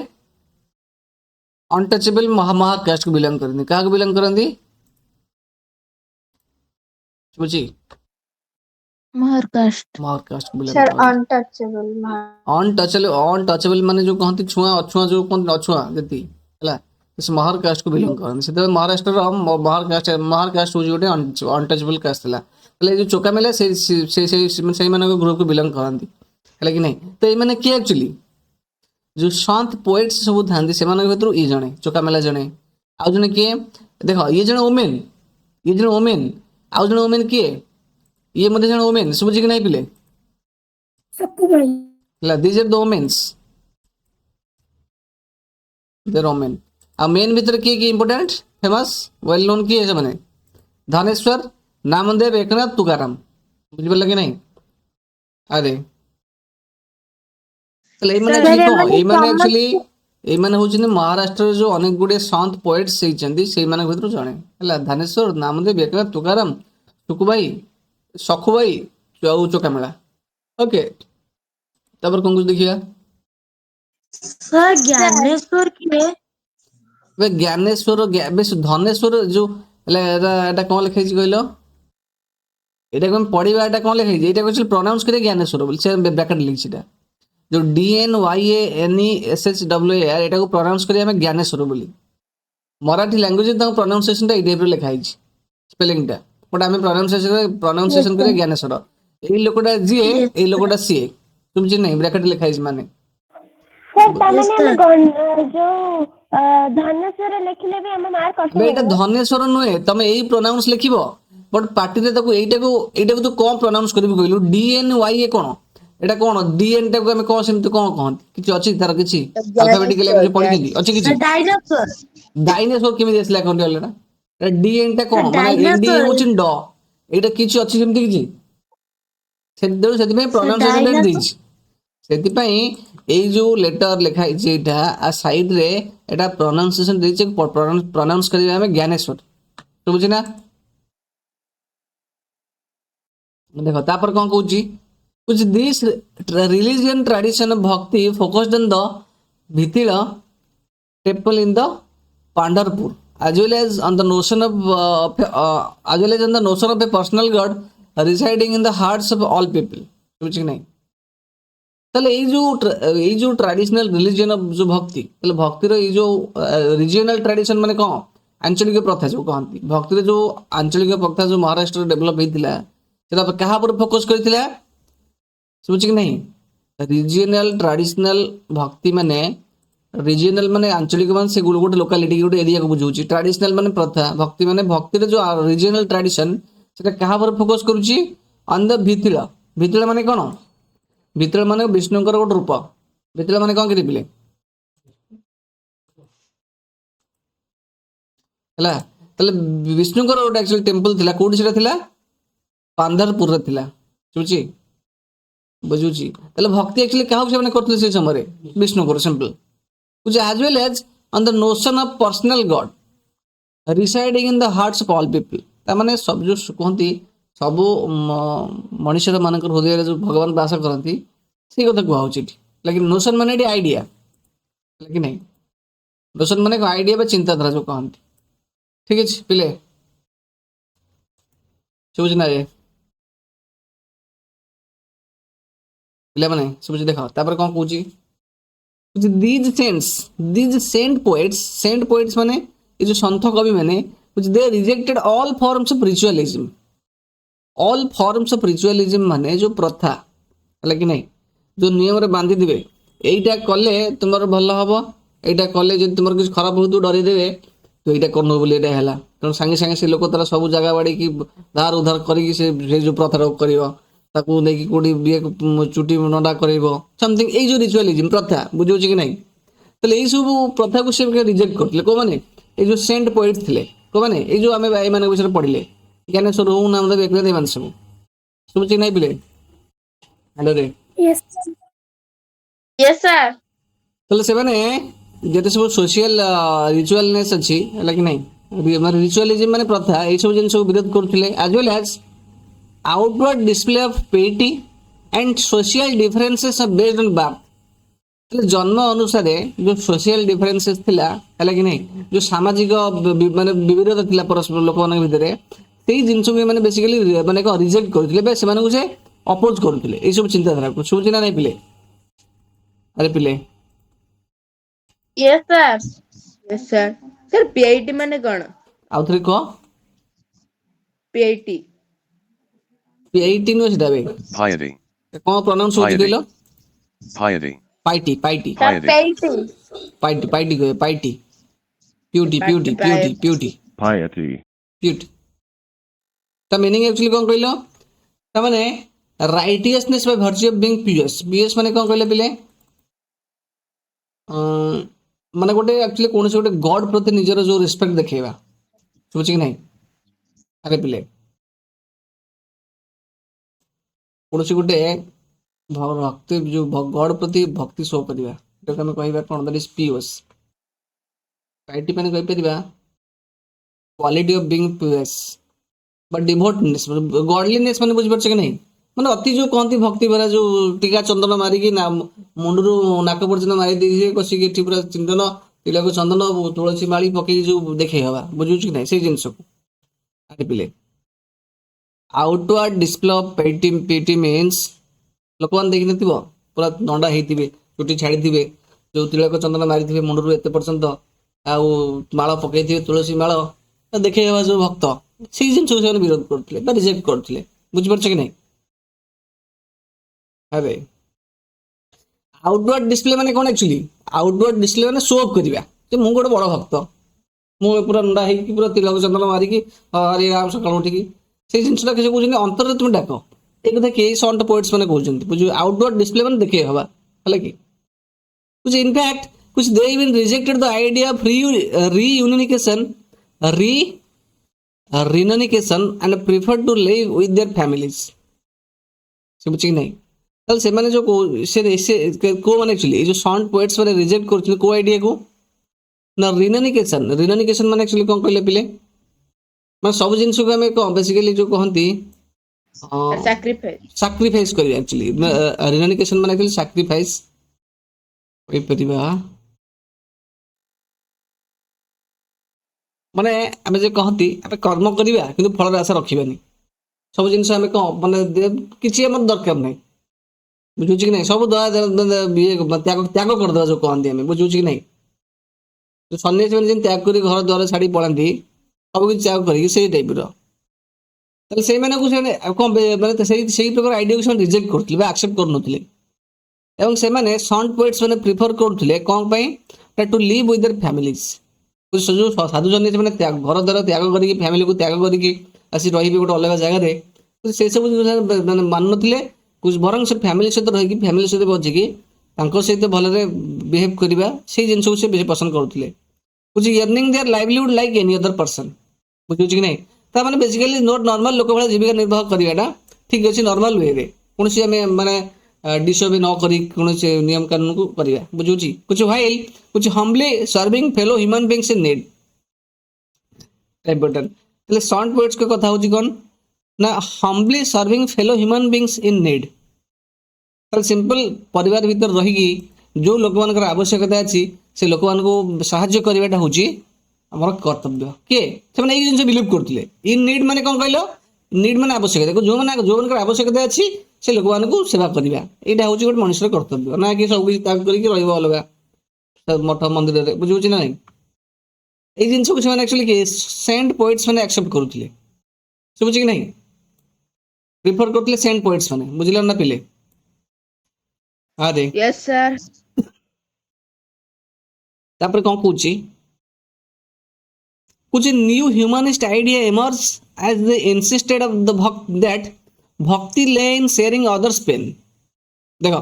अनटचेबल महार कास्ट को बिलोंग करंदी का को बिलोंग करंदी बुझी महर कास्ट को बिलोंग सर करंदी अनटचेबल माने जो कहंती छुआ अछुआ जो कोन अछुआ जति हला इस महार कास्ट को बिलोंग करंदी से महाराष्ट्र रो महार कास्ट हो जोटे अनटचेबल कास्ट हला ହେଲେ ଏ ଯୋଉ ଚୋକାମେଲା ସେଇମାନଙ୍କ ଗ୍ରୁପକୁ ବିଲଙ୍ଗ କରନ୍ତି ହେଲା କି ନାହିଁ। ତ ଏଇମାନେ କିଏ ଆକ୍ଚୁଆଲି ଯୋଉ ସନ୍ଥ ପୋଏଟ୍ସ ସବୁ ଥାନ୍ତି ସେମାନଙ୍କ ଭିତରୁ ଇଏ ଜଣେ ଚୋକାମେଲା ଜଣେ। ଆଉ ଜଣେ କିଏ ଦେଖ ଇଏ ଜଣେ ଓମେନ୍, ଇଏ ଜଣେ ଓମେନ୍, ଆଉ ଜଣେ ଓମେନ୍ କିଏ ଇଏ ମଧ୍ୟ ଜଣେ ଓମେନ୍। ଶୁଭୁଛି କି ନାହିଁ ପିଲେ? ସକୁବାଇ। ହେଲା these are the women's, there women. ଆଉ ମେନ୍ ଭିତରେ କିଏ କିଏ ଇମ୍ପୋର୍ଟାଣ୍ଟ ଫେମସ୍ ୱେଲ୍ ନୋନ୍ କିଏ ସେମାନେ? ଧନେଶ୍ୱର, ନାମଦେବ, ଏକନାଥ, ତୁକାରାମ। ବୁଝିପାରିଲ କି ନାହିଁ? ଆରେ ତାହେଲେ ଏଇମାନେ ସାର୍ ଆକ୍ଚୁଆଲି କଣ? ଏମାନେ ଏଇମାନେ ଆକ୍ଚୁଆଲି ସମସ୍ତେ ଏଇମାନେ ହଉଛନ୍ତି ମହାରାଷ୍ଟ୍ରରେ ଯୋଉ ଅନେକ ଗୁଡ଼ିଏ ସନ୍ଥ ପୋଏଟ୍ସ ହେଇଛନ୍ତି ସେଇମାନଙ୍କ ଭିତରୁ ଜଣେ ହେଲା। ଧାନେଶ୍ୱର, ନାମଦେବ, ଏକନାଥ, ତୁକାରାମ, ସୁକୁବାଇ, ସଖୁବାଇ ଆଉ ଚୋକାମେଳା। ଓକେ, ତାପରେ କଣ କହୁଛି ଦେଖିବା। ସାର୍ ଜ୍ଞାନେଶ୍ୱର କିଏ? ଏବେ ଜ୍ଞାନେଶ୍ୱର ଧନେଶ୍ୱର ଯୋଉ ହେଲା ଏଟା କଣ ଲେଖା ହେଇଛି କହିଲ? ଏଇଟାକୁ ଆମେ ପଢିବା, ଏଟା କଣ ଲେଖା ହେଇଛି? ଏଇଟାକୁ ଆକ୍ଚୁଆଲି ପ୍ରନାଉନ୍ସ କରିବା ଜ୍ଞାନେଶ୍ୱର ବୋଲି, ସେ ବ୍ରାକେଟ ଲେଖିଛି ଏଟା ଯୋଉ DNYANESSWAR ଏଟାକୁ ପ୍ରନାଉନ୍ସ କରିବା ଆମେ ଜ୍ଞାନେଶ୍ୱର ବୋଲି। ମରାଠୀ ଲାଙ୍ଗୁଏଜ ତାଙ୍କ ପ୍ରନାଉନ୍ସିଏସନଟା ଏଇ ଟାଇପର ଲେଖା ହେଇଛି ସ୍ପେଲିଂଟା, ବଟ୍ ଆମେ ପ୍ରନାଉନ୍ସିଏସନ କରିବା ଜ୍ଞାନେଶ୍ୱର। ଏଇ ଲୋକଟା ଯିଏ, ଏଇ ଲୋକଟା ସିଏ। ଶୁଭୁଛି ନାହିଁ? ବ୍ରାକେଟ ଲେଖା ହେଇଛି ମାନେ ସାର୍ ୟେସ୍ ତାମାନେ ଆମେ ସାର୍। ଯୋଉ ଧନେଶ୍ୱର ଲେଖିଲେ ବି ଆମ ମାର୍କ ଏବେ ଏଇଟା କଟିଯିବ। ଧନେଶ୍ୱର ନୁହେଁ, ତମେ ଏଇ ପ୍ରୋନାଉନ୍ସ ଲେଖିବ, ବଟ୍ ପାଟିରେ ତାକୁ ଏଇଟାକୁ ତୁ କଣ ପ୍ରୋନାଉନ୍ସ କରିବୁ କହିଲୁ? DNYA କଣ ଏଇଟା କଣ? DN ଟାକୁ ଆମେ କଣ ସେମିତି କଣ କହନ୍ତି? କିଛି ଅଛି ତାର କିଛି ଆଲଫାବେଟିକାଲି ଆମେ ପଢିଛନ୍ତି ଅଛି କିଛି? ଡାଇନୋସର। ଡାଇନୋସର କେମିତି ଆସିଲା କହନ୍ତି ଅଲରେଡା? DN ଟା କଣ ମାନେ ND ଡାଇନୋସର ହଉଛି ଡ, ଏଇଟା କିଛି ଅଛି ସେମିତି କିଛି? ସେଥିପାଇଁ ସାର୍ ପ୍ରୋନାଉନ୍ସିଏସନ ଟା ଡାଇନୋସର। ଦେଇଛି। ସେଥିପାଇଁ ଏଇ ଯୋଉ ଲେଟର ଲେଖା ହେଇଛି ଏଇଟା ଆ ସାଇଡ ରେ ଏଟା ପ୍ରୋନାଉନ୍ସିଏସନ ଦେଇଛି, ପ୍ରୋନାଉନ୍ସ କରିବା ଆମେ ଜ୍ଞାନେଶ୍ୱର। ଶୁଭୁଛି ନା? ଦେଖ ତାପରେ କଣ କହୁଛି? This religion tradition of bhakti focused on the Bhitila temple in the Pandharpur, as well as on the notion of a personal God residing in the hearts of all people. ବୁଝିଛି କି ନାହିଁ? ତାହେଲେ ଏଇ ଯୋଉ ଟ୍ରାଡିସନାଲ ରିଲିଜିଅନ ଅଫ ଯୋଉ ଭକ୍ତି, ତାହେଲେ ଭକ୍ତିର ଏଇ ଯୋଉ ରିଜିଓନାଲ ଟ୍ରାଡିସନ ମାନେ କଣ? ଆଞ୍ଚଳିକ ପ୍ରଥା ଯୋଉ କହନ୍ତି, ଭକ୍ତିର ଯୋଉ ଆଞ୍ଚଳିକ ପ୍ରଥା ଯୋଉ ମହାରାଷ୍ଟ୍ରରେ ଡେଭଲପ ହେଇଥିଲା ସେଟା କାହା ଉପରେ ଫୋକସ କରିଥିଲା? ଶୁଭୁଛି କି ନାହିଁ? ରିଜିଓନାଲ ଟ୍ରାଡିସନାଲ ଭକ୍ତି ମାନେ, ରିଜିଓନାଲ ମାନେ ଆଞ୍ଚଳିକ ମାନେ ସେ ଗୋଟେ ଲୋକାଲିଟି ଗୋଟେ ଏରିଆକୁ ବୁଝଉଛି। ଟ୍ରାଡିସନାଲ ମାନେ ପ୍ରଥା, ଭକ୍ତି ମାନେ ଭକ୍ତିର ଯୋଉ ରିଜିଓନାଲ ଟ୍ରାଡିସନ ସେଟା କାହା ଉପରେ ଫୋକସ କରୁଛି? On the ଭିତିଳ। ଭିତିଳ ମାନେ କଣ? ଭିତିଳ ମାନେ ବିଷ୍ଣୁଙ୍କର ଗୋଟେ ରୂପ। ଭିତିଳ ମାନେ କଣ କରିଥିଲେ ହେଲା? ତାହେଲେ ବିଷ୍ଣୁଙ୍କର ଗୋଟେ ଆକ୍ଚୁଆଲି ଟେମ୍ପଲ ଥିଲା, କୋଉଠି ସେଟା ଥିଲା? ପାନ୍ଧାରପୁରରେ ଥିଲା। ଶୁଭୁଛି? ବୁଝୁଛି? ତାହେଲେ ଭକ୍ତି ଆକ୍ଚୁଆଲି କାହାକୁ ସେମାନେ କରୁଥିଲେ ସେଇ ସମୟରେ? ବିଷ୍ଣୁଙ୍କର simple. as well as on the notion of personal God residing in the hearts of all people। ତାମାନେ ସବୁ ଯୋଉ କୁହନ୍ତି ସବୁ ମଣିଷର ମାନଙ୍କର ହୃଦୟରେ ଯୋଉ ଭଗବାନ ବାସ କରନ୍ତି ସେଇ କଥା କୁହା ହଉଛି ଏଠି। ଲେକିନ ନୋସନ ମାନେ ଏଠି ଆଇଡିଆ, କି ନାହିଁ? ନୋସନ ମାନେ ଆଇଡିଆ ବା ଚିନ୍ତାଧାରା ଯୋଉ କହନ୍ତି। ଠିକ ଅଛି ପିଲେ, ଶୁଭୁଛି ନା? ପିଲାମାନେ ଶୁଭୁଛି? ଦେଖ ତାପରେ କଣ କହୁଛି? these saint poets ମାନେ ଏ ଯୋଉ ସନ୍ଥ କବି ମାନେ they rejected all forms of ritualism। all forms of ritualism ମାନେ ଯୋଉ ପ୍ରଥା ହେଲା କି ନାହିଁ, ଯୋଉ ନିୟମରେ ବାନ୍ଧିଦେବେ ଏଇଟା କଲେ ତୁମର ଭଲ ହବ, ଏଇଟା କଲେ ଯଦି ତୁମର କିଛି ଖରାପ ହଉଥିବ ଡରିଦେବେ ତ ଏଇଟା କରୁନ ବୋଲି ଏଇଟା ହେଲା। ତେଣୁ ସାଙ୍ଗେ ସାଙ୍ଗେ ସେ ଲୋକ ତାର ସବୁ ଜାଗା ବାଡିକି ଧାର ଉଧାର କରିକି ସେ ଯୋଉ ପ୍ରଥାଟାକୁ କରିବ, ତାକୁ ନେଇକି କୋଉଠି ଚୁଟି ନଣ୍ଡା କରିବ ସମଥିଙ୍ଗ। ଏଇ ଯୋଉ ରିଚୁଆଲିଜିମ ପ୍ରଥା, ବୁଝଉଛି କି ନାହିଁ? ତାହେଲେ ଏଇ ସବୁ ପ୍ରଥାକୁ ସେ ରିଜେକ୍ଟ କରିଥିଲେ କୋଉମାନେ? ଏଇ ଯୋଉ ସେଣ୍ଟ ପୋଏଟ ଥିଲେ। କୋଉମାନେ? ଏଇ ଯୋଉ ଆମେ ଏମାନଙ୍କ ବିଷୟରେ ପଢିଲେ, ଜ୍ଞାନେଶ୍ୱର ହଉ, ନାମଦେବ, ଏକନାଥ, ଏମାନେ ସବୁ। ଶୁଭୁଛି କି ନାହିଁ ପିଲେ? ହ୍ୟାଲୋ ରେ। Yes. Yes sir. ତାହେଲେ ସେମାନେ ଯେତେ ସବୁ ସୋସିଆଲ ରିଚୁଆଲନେସ୍ ଅଛି ହେଲା କି ନାହିଁ, ମାନେ ରିଚୁଆଲିଜିମ ମାନେ ପ୍ରଥା, ଏଇ ସବୁ ଜିନିଷକୁ ବିରୋଧ କରୁଥିଲେ। as well as outward display of piety and social differences are based on birth। ଜନ୍ମ ଅନୁସାରେ ଯୋଉ ସୋସିଆଲ ଡିଫରେନ୍ସେସ୍ ଥିଲା ହେଲା କି ନାହିଁ, ଯୋଉ ସାମାଜିକ ମାନେ ବିବିଧତା ଥିଲା ପରସ୍ପର ଲୋକମାନଙ୍କ ଭିତରେ, ସେଇ ଜିନିଷକୁ ମାନେ ବେସିକାଲି ମାନେ କଣ ରିଜେକ୍ଟ କରୁଥିଲେ ବା ସେମାନଙ୍କୁ ସେ ଅପୋଜ କରୁଥିଲେ ଏଇ ସବୁ ଚିନ୍ତାଧାରାକୁ। ଶୁଭୁଛି ନା ନାଇଁ ପିଲେ? ଆରେ ପିଲେ yes sir. Yes sir. Sir PIT ମାନେ କଣ? ଆଉଥରେ କହ। ପିଆଇଟି ପିଆଇଟି ନୁହେଁ ସେଟା ବେ piety, କଣ ପ୍ରୋନାଉନ୍ସ ହଉଛି Piety. କହିଲ piety, ପାଇଟି ପାଇଟି ତା Piety. ପେଇଟି ପାଇଟି ପାଇଟି କହିବେ ପାଇଟି ପିଉଟି ପିଉଟି ପିଉଟି ପିଉଟି piety, ପିଉଟି ତା ମିନିଂ ଆକ୍ଚୁଆଲି କଣ କହିଲ ତା ମାନେ ରାଇଟିୟସନେସ୍ ବାଇ ଭର୍ଚୁ ଅଫ ବିଙ୍ଗ ପିୟସ୍ ପିୟସ୍ ମାନେ କଣ କହିଲେ ପିଲେ ମାନେ ଗୋଟେ ଆକ୍ଚୁଆଲି କୌଣସି ଗୋଟେ ଗଡ୍ ପ୍ରତି ନିଜର ଯୋଉ ରେସ୍ପେକ୍ଟ ଦେଖେଇବା ବୁଝୁଛି କି ନାହିଁ ଆରେ ପିଲେ କୌଣସି ଗୋଟେ ଭକ୍ତି ଯୋଉ ଗଡ୍ ପ୍ରତି ଭକ୍ତି ଶୋ କରିବା ଏଟାକୁ ଆମେ କହିବା କଣ ଦ୍ୟାଟ୍ ଇଜ ପିୟସ୍ ପାଇଟି ମାନେ କହିପାରିବା କ୍ୱାଲିଟି ଅଫ ବିଙ୍ଗ ପିୟସ୍ বা ডিভোটনেস গডলিনেস মানে বুঝিপারছ কি নাই মানে অতি ଯୋଉ କହନ୍ତି ଭକ୍ତି ଭରା ଯୋଉ ଟିକା ଚନ୍ଦନ ମାରିକି ନା ମୁଣ୍ଡରୁ ନାକ ପର୍ଯ୍ୟନ୍ତ ମାରି ଦେଇଥିବେ କଷିକି ଏଠି ପୁରା ଚନ୍ଦନ ତିଳକ ଚନ୍ଦନ ତୁଳସୀ ମାଳି ପକେଇକି ଯୋଉ ଦେଖେଇ ହବା ବୁଝୁଛୁ କି ନାହିଁ ସେଇ ଜିନିଷକୁ ଆରେ ପିଲେ ଆଉଟୱାର୍ଡ ଡିସପ୍ଲେ ଅଫ ପିଟି ମିନ୍ସ ଲୋକମାନେ ଦେଖିନଥିବ ପୁରା ନଣ୍ଡା ହେଇଥିବେ ଚୁଟି ଛାଡ଼ିଥିବେ ଯୋଉ ତିଳକ ଚନ୍ଦନ ମାରିଥିବେ ମୁଣ୍ଡରୁ ଏତେ ପର୍ଯ୍ୟନ୍ତ ଆଉ ମାଳ ପକେଇଥିବେ ତୁଳସୀ ମାଳ ଦେଖେଇ ହେବା ଯୋଉ ଭକ୍ତ ସେଇ ଜିନିଷକୁ ସେମାନେ ବିରୋଧ କରୁଥିଲେ ବା ରିଜେକ୍ଟ କରୁଥିଲେ ବୁଝିପାରୁଛ କି ନାହିଁ ଆରେ ଆଉଟୱାର୍ଡ ଡିସପ୍ଲେ ମାନେ କଣ ଆକ୍ଚୁଆଲି ଆଉଟୱାର୍ଡ ଡିସପ୍ଲେ ମାନେ ଶୋ ଅଫ୍ କରିବା ଯେ ମୁଁ ଗୋଟେ ବଡ ଭକ୍ତ ମୁଁ ପୁରା ନଣ୍ଡା ହେଇକି ପୁରା ତିଳକ ଚନ୍ଦନ ମାରିକି ହରେ ରାମ ସକାଳୁ ଉଠିକି ସେଇ ଜିନିଷଟା କିଛି କହୁଛନ୍ତି ଅନ୍ତରରେ ତୁମେ ଡାକ ଏ କଥା କେହି ସଣ୍ଟ ପୋଏଟ୍ସ ମାନେ କହୁଛନ୍ତି ବୁଝିବ ଆଉଟୱାର୍ଡ ଡିସପ୍ଲେ ମାନେ ଦେଖେଇ ହବା ହେଲା କି कुछ इनफैक्ट कुछ they even rejected the idea of reunification re reunification and preferred to live with their families ସେ ବୁଝି ନାହିଁ ତାହେଲେ ସେମାନେ ଯୋଉ କୋ ମାନେ ଆକ୍ଚୁଆଲି ଏ ଯୋଉ ସଣ୍ଟ ପୋଏଟ୍ସ ମାନେ ରିଜେକ୍ଟ କରୁଛନ୍ତି କୋ ଆଇଡିଆକୁ ନା ରିନନିକେସନ ମାନେ ଆକ୍ଚୁଆଲି କଣ କହିଲେ ପିଲେ ମାନେ ସବୁ ଜିନିଷକୁ ଆମେ କଣ ବେସିକାଲି ଯୋଉ କହନ୍ତି ସାକ୍ରିଫାଇସ୍ କରିବା ଆକ୍ଚୁଆଲି ରିନନିକେସନ ମାନେ ଆକ୍ଚୁଆଲି ସାକ୍ରିଫାଇସ୍ କହିପାରିବା ମାନେ ଆମେ ଯେ କହନ୍ତି ଆମେ କର୍ମ କରିବା କିନ୍ତୁ ଫଳର ଆଶା ରଖିବାନି ସବୁ ଜିନିଷ ଆମେ କଣ ମାନେ କିଛି ଆମର ଦରକାର ନାହିଁ ବୁଝୁଛି କି ନାହିଁ ସବୁ ତ୍ୟାଗ କରିଦେବା ଯୋଉ କହନ୍ତି ଆମେ ବୁଝୁଛି କି ନାହିଁ ସନ୍ନ୍ୟାସୀ ମାନେ ଯେମିତି ତ୍ୟାଗ କରି ଘର ଦ୍ୱାର ଛାଡି ପଳାନ୍ତି ସବୁ କିଛି ତ୍ୟାଗ କରିକି ସେଇ ଟାଇପର ତାହେଲେ ସେଇମାନଙ୍କୁ ସେମାନେ କଣ ମାନେ ସେଇ ପ୍ରକାର ଆଇଡିଆକୁ ସେମାନେ ରିଜେକ୍ଟ କରୁଥିଲେ ବା ଆକ୍ସେପ୍ଟ କରୁନଥିଲେ ଏବଂ ସେମାନେ ସଣ୍ଟ ପୋଏଟ୍ସ ମାନେ ପ୍ରିଫର କରୁଥିଲେ କ'ଣ ପାଇଁ to live with their families ଯେଉଁ ସାଧୁ ସନ୍ନ୍ୟାସୀ ମାନେ ଘର ଦ୍ୱାରା ତ୍ୟାଗ କରିକି ଫ୍ୟାମିଲିକୁ ତ୍ୟାଗ କରିକି ଆସି ରହିବେ ଗୋଟେ ଅଲଗା ଜାଗାରେ ସେସବୁ ମାନେ ମାନୁନଥିଲେ ବରଂ ସେ ଫ୍ୟାମିଲି ସହିତ ରହିକି ଫ୍ୟାମିଲି ସହିତ ବଞ୍ଚିକି ତାଙ୍କ ସହିତ ଭଲରେ ବିହେଭ୍ କରିବା ସେଇ ଜିନିଷକୁ ସେ ବେଶୀ ପସନ୍ଦ କରୁଥିଲେ ବୁଝି earning their livelihood like any other person ବୁଝୁଛି କି ନାହିଁ ତା ମାନେ ବେସିକାଲି ନର୍ମାଲ ଲୋକ ଭଳିଆ ଜୀବିକା ନିର୍ବାହ କରିବାଟା ଠିକ୍ ଅଛି ନର୍ମାଲ ୱେରେ କୌଣସି ଆମେ ମାନେ डिसोबे न करी कौनसी नियम कानून को करिया बुझुची कुछ व्हाइल कुछ humbly serving fellow human beings in need टाइप बटन એટલે सॉन्ट वर्ड्स के कथा होची कोन ना humbly serving fellow human beings in need ताल सिंपल परिवार भीतर रही जो लोक मानकर आवश्यकता अछि से लोक मान को सहाय्य करबाटा होची हमर कर्तव्य के से माने एक जिंस बिलीव करथिले इन नीड माने कोन कहलो नीड माने आवश्यकता जो मानकर आवश्यकता अछि से लोक मान को सेवा करवा यहाँ हूँ गोटे मनुष्य कर्तव्य ना कि सब किसी त्याग करके अलग मठ मंदिर में बुझे ना ये जिन को एक्चुअली सेंट पोएट्स मैंने एक्सेप्ट करुले बुझे कि नहीं प्रिफर करते सेंट पोएट्स मैंने बुझल ना पिले हाँ दे यस सर तापर कौन कौच कुछ new humanist idea emerge as the insisted of the that bhakti ले इन शेयरिंग अदर्स पेन देख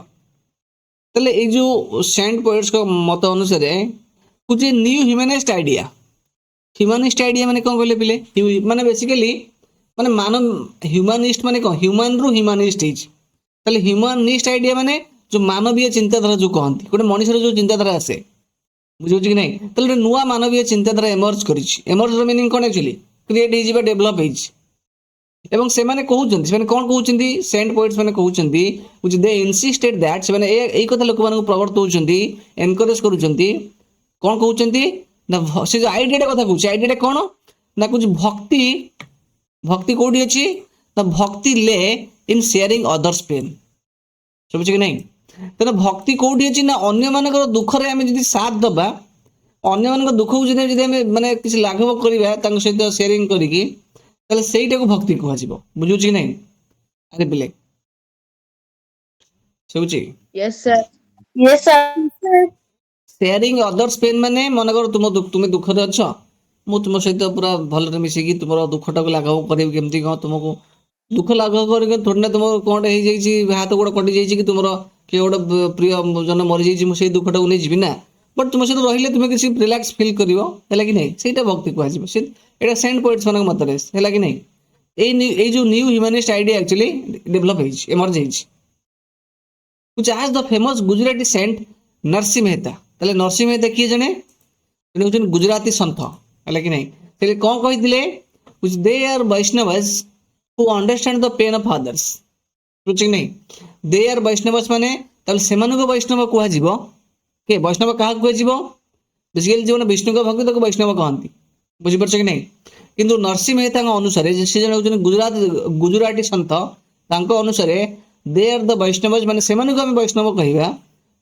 तेल ये जो सेंट पोएट्स को मत अनुसार कुछ न्यू ह्यूमनिस्ट आइडिया माने कौन कहले पिले माने बेसिकली माने मानव ह्यूमनिस्ट माने कौन ह्यूमन रु ह्यूमनिस्ट तेल ह्यूमनिस्ट आइडिया माने जो मानवीय चिंताधारा जो कहती गोटे मनुष्य जो चिंताधारा आसे बुझे कि नहीं तेल नुआ मानवीय चिंताधारा एमर्ज कर मीनिंग कौन एक्चुअली क्रिएट हो डेभलप एवं से माने कहउचंती से माने कोन कहउचंती सेंट पोएट्स माने कहउचंती व्हिच दे इंसिस्टेड दैट से माने एई कथा लोक मानक प्रवर्तउचंती एनकरेज करूचंती कोन कहउचंती ना से जो आइडिया कथा कहउची आइडिया कोन ना कुछ भक्ति कोडी अछि ना भक्ति ले इन शेयरिंग अदर्स पेन समझ कि नहीं तेना भक्ति कोडी अछि ना अन्य मानकर दुख रे हमें जदी साथ दबा अन्य मानकर दुख को जदी हमें माने किछ लाघव करबा तांग सहित शेयरिंग करिकी ताले सेईटा को भक्ति कहजिबो बुझुची नहीं ଆରେ ପିଲେ ଶୁଭୁଛି? Yes, sir. Yes, sir. Sharing others pain ମାନେ ମନେକର ତୁମେ ଦୁଃଖରେ ଅଛ, ମୁଁ ତୁମ ସହିତ ପୁରା ଭଲରେ ମିଶିକି ତୁମର ଦୁଃଖଟାକୁ ଲାଘବ କରିବି। କେମିତି କ'ଣ ତୁମକୁ ଦୁଃଖ ଲାଘବ କରିକି ଥୋଡ଼ି ନା ତୁମର କ'ଣଟେ ହେଇଯାଇଛି, ହାତ ଗୋଡ଼ କଟି ଯାଇଛି, କି ତୁମର କିଏ ଗୋଟେ ପ୍ରିୟ ଜନ ମରିଯାଇଛି, ମୁଁ ସେଇ ଦୁଃଖଟାକୁ ନେଇଯିବି ନା। ବଟ୍ ତୁମ ସହିତ ରହିଲେ ତୁମେ କିଛି ରିଲାକ୍ସ ଫିଲ୍ କରିବ, ହେଲା କି ନାହିଁ? ସେଇଟା ଭକ୍ତି କୁହାଯିବ। ଏଇଟା ସେଣ୍ଟ ପୋଏଟ୍ସ ମାନଙ୍କ ମତରେ, ହେଲା କି ନାହିଁ? ଏଇ ଯୋଉ ନ୍ୟୁ ହ୍ୟୁମାନିଷ୍ଟ ଆଇଡିଆ ଆକ୍ଚୁଆଲି ଡେଭଲପ ହେଇଛି, ଏମର୍ଜ ହେଇଛି। which as the famous Gujarati saint Narasingha Mehta. ତାହେଲେ ନରସିଂହ ମେହତା କିଏ ଜଣେ ହେଉଛନ୍ତି ଗୁଜରାଟୀ ସନ୍ଥ, ହେଲା କି ନାହିଁ? ସେ କ'ଣ କହିଥିଲେ? which they are Vaishnavas who understand the pain of others। ବୁଝୁଛି କି ନାହିଁ? they are Vaishnavas ମାନେ ତାହେଲେ ସେମାନଙ୍କୁ ବୈଷ୍ଣବ କୁହାଯିବ। କିଏ ବୈଷ୍ଣବ କାହାକୁ କୁହାଯିବ? ବେସିକାଲି ଯେଉଁମାନେ ବିଷ୍ଣୁଙ୍କ ଭକ୍ତ ତାକୁ ବୈଷ୍ଣବ କହନ୍ତି। ବୁଝିପାରୁଛ କି ନାହିଁ? କିନ୍ତୁ ନରସିଂହ ମେହତାଙ୍କ ଅନୁସାରେ ସେ ଜଣେ ହେଉଛନ୍ତି ଗୁଜରାଟୀ ସନ୍ଥ। ତାଙ୍କ ଅନୁସାରେ ଦେ ଆର୍ ଦ ବୈଷ୍ଣବଜ ମାନେ ସେମାନଙ୍କୁ ଆମେ ବୈଷ୍ଣବ କହିବା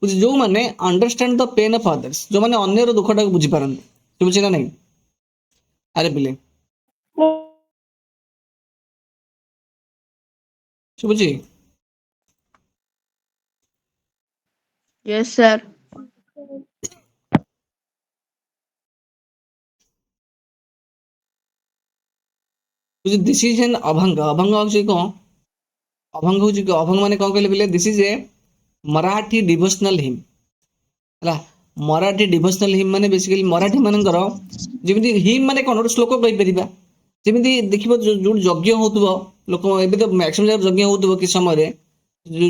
ଯୋଉମାନେ understand the pain of others, ଯୋଉମାନେ ଅନ୍ୟର ଦୁଃଖଟାକୁ ବୁଝିପାରନ୍ତି। ବୁଝୁଛି ନା ନାହିଁ? ଆରେ ପିଲେ ଶୁଭୁଛି? Yes, sir. This is an abhang. Abhang ହଉଛି କ'ଣ? ଅଭଙ୍ଗ ହଉଛି ଅଭଙ୍ଗ ମାନେ କ'ଣ କହିଲେ ପିଲେ? This is a Marathi devotional hymn, ହେଲା। ମରାଠୀ ଡିଭୋସନାଲ ହିମ୍ ମାନେ ବେସିକାଲି ମରାଠୀ ମାନଙ୍କର ଯେମିତି ହିମ୍ ମାନେ କ'ଣ ଗୋଟେ ଶ୍ଲୋକ କହିପାରିବା। ଯେମିତି ଦେଖିବ ଯୋଉଠି ଯଜ୍ଞ ହଉଥିବ, ଲୋକ ଏବେ ତ ମ୍ୟାକ୍ସିମମ୍ ଜାଗାରେ ଯଜ୍ଞ ହଉଥିବ କିଛି ସମୟରେ,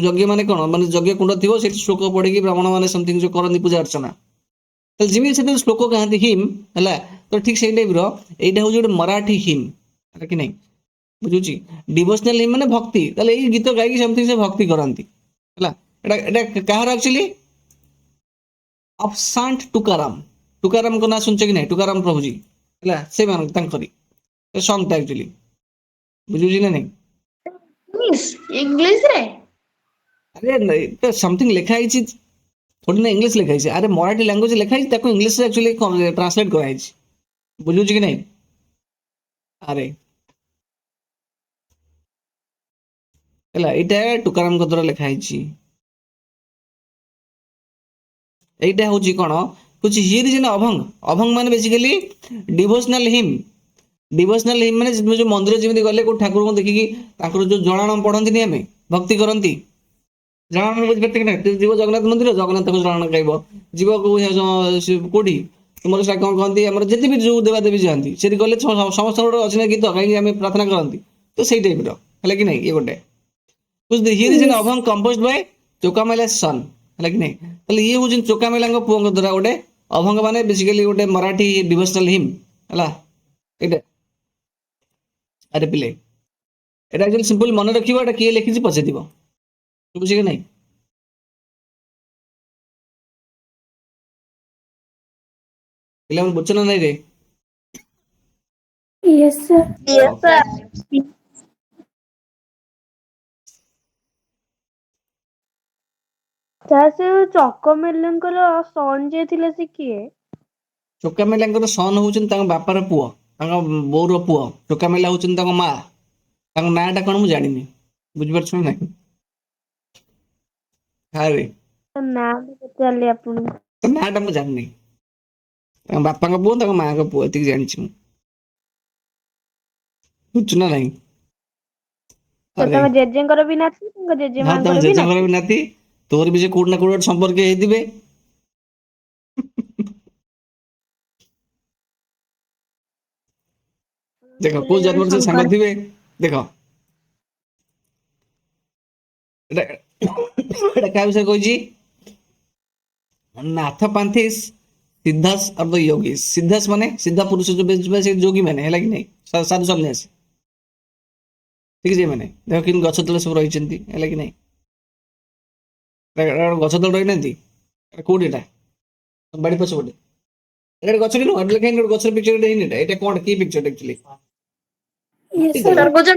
ଯଜ୍ଞ ମାନେ କ'ଣ ମାନେ ଯଜ୍ଞ କୁଣ୍ଡ ଥିବ, ସେଠି ଶ୍ଲୋକ ପଢିକି ବ୍ରାହ୍ମଣ ମାନେ ସମଥିଙ୍ଗ ଯୋଉ କରନ୍ତି ପୂଜା ଅର୍ଚ୍ଚନା, ତାହେଲେ ଯେମିତି ସେଥିରେ ଶ୍ଲୋକ କହନ୍ତି ହିମ୍, ହେଲା। ତ ଠିକ ସେଇ ଟାଇପର ଏଇଟା ହଉଛି ଗୋଟେ ମରାଠୀ ହିମ୍, ହେଲା କି ନାହିଁ? ବୁଝୁଛି? ଡିଭୋସନାଲ ହିମ୍ ମାନେ ଭକ୍ତି। ତାହେଲେ ଏଇ ଗୀତ ଗାଇକି ସମଥିଙ୍ଗ ସେ ଭକ୍ତି କରନ୍ତି, ହେଲା। ଏଟା କାହାର ଆକ୍ଚୁଆଲି? Of SANT ଟୁକାରାମ। ଟୁକାରାମଙ୍କ ନାଁ ଶୁଣିଛ କି ନାହିଁ? ଟୁକାରାମ ପ୍ରଭୁଜୀ, ହେଲା। ସେମାନେ ତାଙ୍କରି ସଙ୍ଗଟା ଆକ୍ଚୁଆଲି। ବୁଝୁଛି ନା ନାହିଁ? ଇଂଲିଶ ରେ ଆରେ ସମଥିଙ୍ଗ ଲେଖା ହେଇଛି, ଥୋଡ଼ି ନା ଇଂଲିଶ ଲେଖା ହେଇଛି। ଆରେ ମରାଠୀ ଲାଙ୍ଗୁଏଜ ଲେଖା ହେଇଛି, ତାକୁ ଇଂଲିଶରେ ଆକ୍ଚୁଆଲି ଟ୍ରାନ୍ସଲେଟ କରାଯାଇଛି। ବୁଝୁଛି କି ନାହିଁ? ଆରେ ହେଲା, ଏଇଟା ଟୁକାରାମଙ୍କ ଦ୍ୱାରା ଲେଖା ହେଇଛି। এইটা হচ্ছে কোন হচ্ছে হিয়ার ইজ এন অভঙ্গ। অভঙ্গ মানে বেসিক্যালি ডিভোশনাল হিম। ডিভোশনাল হিম মানে যে মন্দির যেମିତି গଲେ କୋଉ ଠାକୁରଙ୍କୁ ଦେଖିକି ତାଙ୍କର ଯୋଉ ଜଣାଣ ପଢନ୍ତିନି ଆମେ, ଭକ୍ତି କରନ୍ତି, ଜଣାଣ ବୁଝିପାରୁଛ କି ନା? ଯିବ ଜଗନ୍ନାଥ ମନ୍ଦିର, ଜଗନ୍ନାଥଙ୍କ ଜଣାଣ ଗାଇବ। ଯିବ କୋଉଠି ତୁମର ସେଟା କ'ଣ କହନ୍ତି, ଆମର ଯେତେ ବି ଯୋଉ ଦେବାଦେବୀ ଯାଆନ୍ତି ସେଠି ଗଲେ ସମସ୍ତଙ୍କର ଅଛି ନା ଗୀତ କାହିଁକି ଆମେ ପ୍ରାର୍ଥନା କରନ୍ତି। ତ ସେଇ ଟାଇପର, ହେଲା କି ନାହିଁ? ଇଏ ଗୋଟେ ହିୟର ଇଜ ଏନ୍ ଅଭଙ୍ଗ କମ୍ପୋଜ୍ଡ ବାଇ ଚୋକାମେଲା ସନ୍, ହେଲା କି ନାହିଁ? ତାହେଲେ ଇଏ ହଉଛନ୍ତି ଚୋକାମେଲାଙ୍କ ପୁଅଙ୍କ ଦ୍ୱାରା ଗୋଟେ ଅଭଙ୍ଗ ମାନେ ବେସିକାଲି ଗୋଟେ ମରାଠୀ ଡିଭୋସନାଲ ହିମ୍, ହେଲା। ଏଇଟା ଆରେ ପିଲେ এটা ଆକ୍ଚୁଆଲି ସିମ୍ପଲ ମନେ ରଖିବ, ଏଟା କିଏ ଲେଖିଛି ପଚାରିବ। ବୁଝି କି ନାହିଁ? ପିଲାମାନେ ବୁଝୁଛ ନା ନାଇଁ ରେ? Yes, sir. Yes, sir. Sir ସେ ଚକମେଲଙ୍କର ସନ୍ ଯିଏ ଥିଲେ ସେ କିଏ? ଚୋକାମେଲାଙ୍କର ସନ୍ ହଉଛନ୍ତି ତାଙ୍କ ବାପାର ପୁଅ, ତାଙ୍କ ବୋଉର ପୁଅ। ଚୋକାମେଲା ହଉଛନ୍ତି ତାଙ୍କ ମା। ତାଙ୍କ ନାଁଟା କ'ଣ ମୁଁ ଜାଣିନି। ବୁଝିପାରୁଛ ନା ନାହିଁ? ଆରେ ନାଁ ପଚାରିଲି ଆପଣଙ୍କୁ। ତା ନାଁଟା ମୁଁ ଜାଣିନି। ତାଙ୍କ ବାପାଙ୍କ ପୁଅ, ତାଙ୍କ ମାଙ୍କ ପୁଅ, ଏତିକି ଜାଣିଛି ମୁଁ। ବୁଝୁଛୁ ନା ନାହିଁ? ସେ ଆରେ ତାଙ୍କ ଜେଜେଙ୍କର ବି ନାତି, ତାଙ୍କ ହଁ, ତମ ଜେଜେମାଙ୍କର ବି ଜେଜେଙ୍କର ନାତି। ବି ନାତି, ତୋର ବି ସେ କୋଉଠି ନା କୋଉଠି ଗୋଟେ ସମ୍ପର୍କୀୟ ହେଇଥିବେ। ଦେଖ କୋଉ ଜଣେ ଜନ୍ମରେ ସେ ସାଙ୍ଗ ଶଙ୍କର। ଥିବେ। ଦେଖ ଏଟା କାହା ବିଷୟରେ କହିଛି? ନାଥ ପାନ୍ଥିସ୍ ସିଦ୍ଧାସ ଅଫ ଦ ୟୋଗୀସ। ସିଦ୍ଧାସ ମାନେ ସିଦ୍ଧା ପୁରୁଷ ସେ ଯୋଗୀ ମାନେ, ହେଲା କି ନାହିଁ? ସାଧୁ ସନ୍ନ୍ୟାସୀ, ଠିକ ଅଛି? ମାନେ ଦେଖ କିନ୍ତୁ ଗଛ ତଳେ ସବୁ ରହିଛନ୍ତି, ହେଲା କି ନାହିଁ? ଗଛ ତଳେ ରହିନାହାନ୍ତି? କୋଉଠି ଏଟା? ବାଡି ପଛ ପଟେ ଏଟା ଗଛ କି ନୁହଁ? ଲେଖା ହେଇନି? ଗୋଟେ ଗଛର ପିକ୍ଚର ହେଇନି? ଏଟା କ'ଣ କି ପିକ୍ଚର ଆକ୍ଚୁଆଲି? Yes, ମାଟି sir. ତଳେ। ଗଛ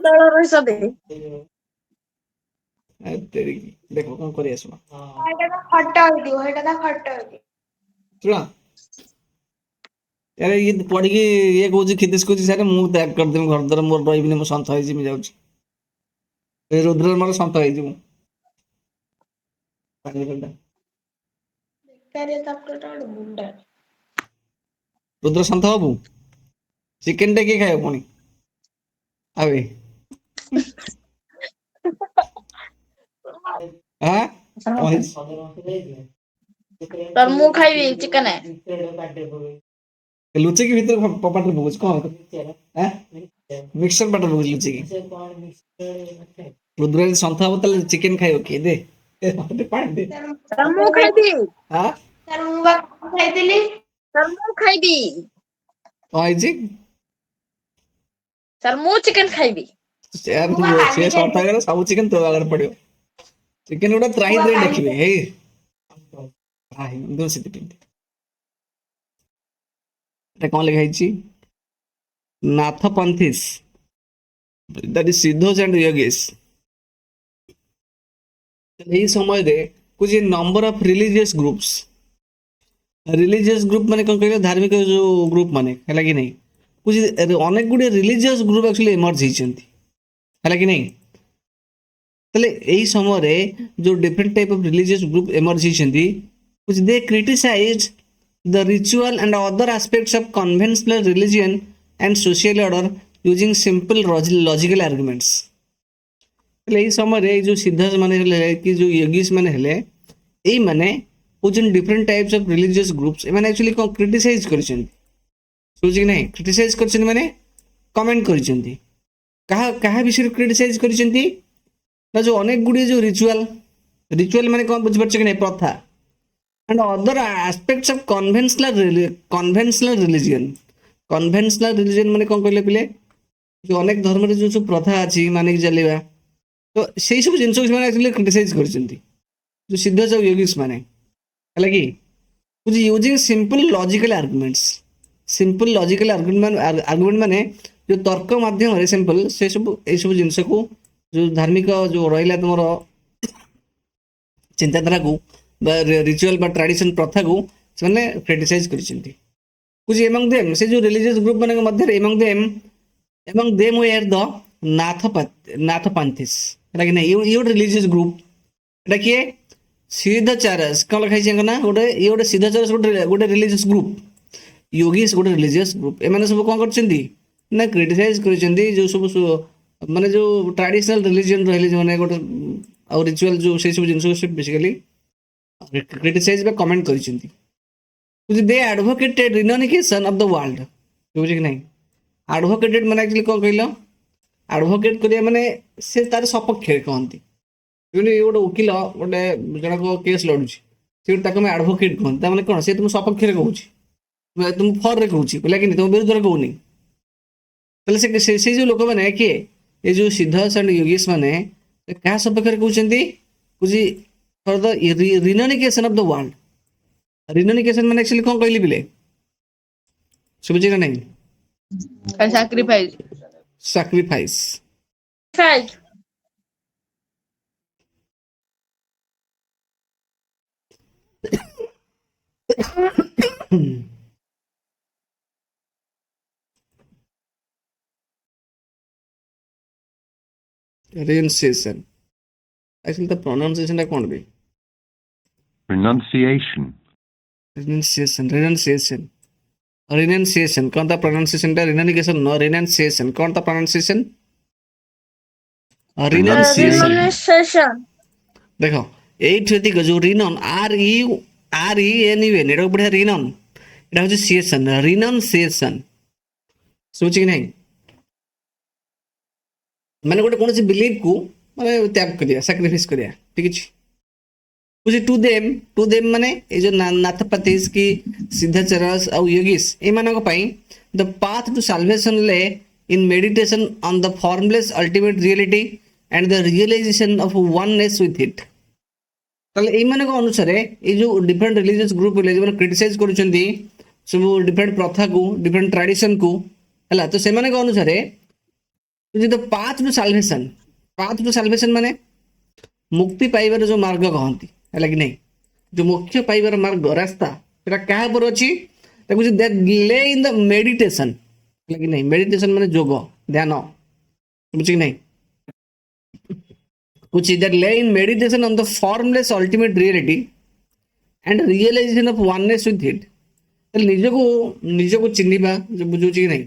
ତଳ ରହିଛନ୍ତି। ଦେଖ କ'ଣ କରି ଆସିବ। ଏଇଟା ତ ଫଟୋ ହେଇଥିବ, ଏଇଟା ତ ଫଟୋ ହେଇଥିବ। ଶୁଣ, ଆରେ ଇଏ ପଢିକି ଇଏ କହୁଛି, କ୍ଷିତିଶ କହୁଛି ସାର୍ ମୁଁ ତ୍ୟାଗ କରିଦେବି ଘର ଦ୍ୱାରା, ମୋର ରହିବିନି, ମୁଁ ସନ୍ଥ ହେଇଯିବି, ଯାଉଛି। ଏ ରୁଦ୍ର ମୋର ସନ୍ତ ହେଇଯିବୁ ବେକାରିଆ ଚକୋଲେଟ ଗୋଟେ ମୁଣ୍ଡ। ରୁଦ୍ର ସନ୍ତ ହବୁ ଚିକେନ ଟା କିଏ ଖାଇବ ପୁଣି ଆବେ ଆଁ କଣ ହେଇଛି? तर ମୁଁ ଖାଇବି ଚିକେନ। ଲୁଚିକି ଭିତରେ ପାଟିରେ ପକଉଛି କଣ ମିକ୍ସର ପାଟିରେ ପକଉଛି ଲୁଚିକି ରୁଦ୍ର ଯଦି ସନ୍ଥ ହବ ତାହେଲେ ଚିକେନ ଖାଇବ କିଏ ଦେ ପାଣି ଦେ तर ମୁଁ ଖାଇବି। ଆଁ ସାର୍ ମୁଁ ବା ଖାଇଥିଲି। तर ମୁଁ ଖାଇବି। କଣ ହେଇଛି तर ମୁଁ ଚିକେନ ଖାଇବି। ମୁଁ ବା କାଲି ସେ ସନ୍ଥ ଖାଇଥିଲି। ହେଇଗଲେ ସବୁ ଚିକେନ ତୋ ଆଗରେ ପଡିବ ଚିକେନ ଗୋଟେ ତ୍ରାହି ମୁଁ ବା ଦେଇ କାଲି ଡାକିବେ ହେଇ এটা କଣ ଲେଖା ହେଇଛି ନାଥ ପନ୍ଥିସ୍ that is ସିଦ୍ଧୋସ and ୟୋଗେଶ ଏହି ସମୟରେ କିଛି ନମ୍ବର ଅଫ ରିଲିଜିୟସ୍ ଗ୍ରୁପ୍ସ ମାନେ କଣ କହିଲେ ଧାର୍ମିକ ଯୋଉ ଗ୍ରୁପ ମାନେ ହେଲା କି ନାହିଁ କିଛି ଅନେକ ଗୁଡ଼ିଏ ରିଲିଜିୟସ୍ ଗ୍ରୁପ ଆକ୍ଚୁଆଲି ଏମର୍ଜ ହେଇଛନ୍ତି ହେଲା କି ନାହିଁ ତାହେଲେ ଏହି ସମୟରେ ଯୋଉ different type of religious group emerge ହେଇଛନ୍ତି which they criticize the ritual and other aspects of conventional religion and social order using simple logical arguments ହେଲେ ଏହି ସମୟରେ ଏଇ ଯୋଉ ସିଦ୍ଧାର୍ଥ ମାନେ ହେଲେ କି ଯୋଉ ୟୋଗୀସ ମାନେ ହେଲେ ଏଇମାନେ ହଉଛନ୍ତି different types of religious groups ଏମାନେ ଆକ୍ଚୁଆଲି କ'ଣ କ୍ରିଟିସାଇଜ କରିଛନ୍ତି ଶୁଭୁଛି କି ନାହିଁ କ୍ରିଟିସାଇଜ କରିଛନ୍ତି ମାନେ କମେଣ୍ଟ କରିଛନ୍ତି କାହା ବିଷୟରେ କ୍ରିଟିସାଇଜ କରିଛନ୍ତି ନା ଯୋଉ ଅନେକ ଗୁଡ଼ିଏ ଯୋଉ ରିଚୁଆଲ ମାନେ କ'ଣ ବୁଝିପାରୁଛ କି ନାହିଁ ପ୍ରଥା and other aspects of conventional religion ମାନେ କ'ଣ କହିଲେ ପିଲେ ଯୋଉ ଅନେକ ଧର୍ମରେ ଯୋଉ ସବୁ ପ୍ରଥା ଅଛି ମାନିକି ଚାଲିବା ତ ସେଇ ସବୁ ଜିନିଷକୁ ସେମାନେ ଆକ୍ଚୁଆଲି କ୍ରିଟିସାଇଜ କରିଛନ୍ତି ଯୋଉ ସିଦ୍ଧ ଯୋଉ ୟୋଗୀସ ମାନେ ହେଲା କି ୟୁଜିଂ ସିମ୍ପଲ ଲଜିକାଲ ଆର୍ଗୁମେଣ୍ଟ ମାନେ ଯୋଉ ତର୍କ ମାଧ୍ୟମରେ ସିମ୍ପଲ ସେ ସବୁ ଏଇସବୁ ଜିନିଷକୁ ଯୋଉ ଧାର୍ମିକ ଯୋଉ ରହିଲା ତୁମର ଚିନ୍ତାଧାରାକୁ বা ରିଚୁଆଲ ବା ଟ୍ରାଡିସନ ପ୍ରଥାକୁ ସେମାନେ କ୍ରିଟିସାଇଜ କରିଛନ୍ତି ବୁଝି ଏମଙ୍ଗ ଦେମ୍ ସେ ଯୋଉ ରିଲିଜିୟସ୍ ଗ୍ରୁପ ମାନଙ୍କ ମଧ୍ୟରେ ଏମଙ୍ଗ ଦେମ୍ ୱେଆର ଦ ନାଥ ପାନ୍ଥିସ୍ ହେଲା କି ନାହିଁ ଇଏ ଗୋଟେ ରିଲିଜିୟସ୍ ଗ୍ରୁପ ଏଟା କିଏ ସିଦ୍ଧଚାରସ କ'ଣ ଲେଖା ହେଇଛି ନା ଗୋଟେ ଇଏ ଗୋଟେ ସିଦ୍ଧଚାରସ ଗୋଟେ ରିଲିଜିୟସ୍ ଗ୍ରୁପ ୟୋଗୀସ ଗୋଟେ ରିଲିଜିୟସ୍ ଗ୍ରୁପ ଏମାନେ ସବୁ କ'ଣ କରିଛନ୍ତି ନା କ୍ରିଟିସାଇଜ କରିଛନ୍ତି ଯୋଉ ସବୁ ମାନେ ଯୋଉ ଟ୍ରାଡିସନାଲ ରିଲିଜିୟନ ରହିଲେ ଯୋଉମାନେ ଗୋଟେ ଆଉ ରିଚୁଆଲ ଯୋଉ ସେଇ ସବୁ ଜିନିଷକୁ ସେ ବେସିକାଲି କ୍ରିଟିସାଇଜ ବା କମେଣ୍ଟ କରିଛନ୍ତି ଦେ ଆଡଭୋକେଟେଡ ରିନୋନିକେସନ ଅଫ ଦ ୱାର୍ଲଡ ବୁଝି କି ନାହିଁ ଆଡଭୋକେଟେଡ ମାନେ ଆକ୍ଚୁଆଲି କ'ଣ କହିଲ ଆଡଭୋକେଟ କରିବା ମାନେ ସେ ତାର ସପକ୍ଷରେ କହନ୍ତି ଯେମିତି ଗୋଟେ ଓକିଲ ଗୋଟେ ଜଣକ କେସ୍ ଲଢୁଛି ସେ ତାକୁ ଆମେ ଆଡଭୋକେଟ କହନ୍ତି ତାମାନେ କ'ଣ ସେ ତୁମ ସପକ୍ଷରେ କହୁଛି ତୁମ ଫରରେ କହୁଛି ପିଲା କି ତୁମ ବିରୁଦ୍ଧରେ କହୁନି ତାହେଲେ ସେଇ ଯୋଉ ଲୋକମାନେ କିଏ ଏ ଯୋଉ ସିଦ୍ଧସ ଆଣ୍ଡ ୟୋଗୀସ ମାନେ କାହା ସପକ୍ଷରେ କହୁଛନ୍ତି କହୁଛି for the reunification of the world reunification ମାନେ actually କ'ଣ କହିଲି ପିଲେ ଶୁଭୁଛି ନା ନାହିଁ sacrifice renunciation actually the pronunciation ଟା କ'ଣ ବି Renunciation. renunciation କ'ଣ ତା pronunciation ଟା renunciation no renunciation କ'ଣ ତା pronunciation renunciation ଦେଖ ଏଇଠି ଏତିକ ଯୋଉ ରିନନ୍ RENUN ଏଟାକୁ ପଢିଆ ରିନନ୍ ଏଟା ହଉଛି ସିଏସନ୍ ରିନନ୍ସିଏସନ୍ ଶୁଭୁଛି କି ନାହିଁ ମାନେ ଗୋଟେ କୌଣସି ବିଲିଫକୁ ମାନେ ତ୍ୟାଗ କରିବା ସାକ୍ରିଫାଇସ୍ କରିବା ଠିକ ଅଛି ବୁଝି ଟୁ ଦେମ୍ ମାନେ ଏଇ ଯୋଉ ନାଥପାତିସ୍ କି ସିଦ୍ଧାଚାରସ ଆଉ ୟୋଗୀସ ଏମାନଙ୍କ ପାଇଁ the path to salvation lay in meditation on the formless ultimate reality and the realisation of oneness with it ତାହେଲେ ଏଇମାନଙ୍କ ଅନୁସାରେ ଏଇ ଯୋଉ ଡିଫରେଣ୍ଟ ରିଲିଜିୟସ୍ ଗ୍ରୁପ ହେଲେ ଯେଉଁମାନେ କ୍ରିଟିସାଇଜ କରୁଛନ୍ତି ସବୁ ଡିଫରେଣ୍ଟ ପ୍ରଥାକୁ ଡିଫରେଣ୍ଟ ଟ୍ରାଡିସନକୁ ହେଲା ତ ସେମାନଙ୍କ ଅନୁସାରେ ଦ ପାଥ୍ ଟୁ ସାଲଭେସନ୍ ମାନେ ମୁକ୍ତି ପାଇବାର ଯୋଉ ମାର୍ଗ କହନ୍ତି ହେଲା କି ନାହିଁ ଯୋଉ ମୋକ୍ଷ ପାଇବାର ମାର୍ଗ ରାସ୍ତା ସେଟା କାହା ଉପରେ ଅଛି ତାକୁ ଲେ ଇନ୍ ଦ ମେଡିଟେସନ୍ ହେଲା କି ନାହିଁ ମେଡିଟେସନ୍ ମାନେ ଯୋଗ ଧ୍ୟାନ ବୁଝି କି ନାହିଁ which is that lay in meditation on the formless ultimate reality and realization of oneness with it. ତାହେଲେ ନିଜକୁ ଚିହ୍ନିବା ବୁଝୁଛି କି ନାହିଁ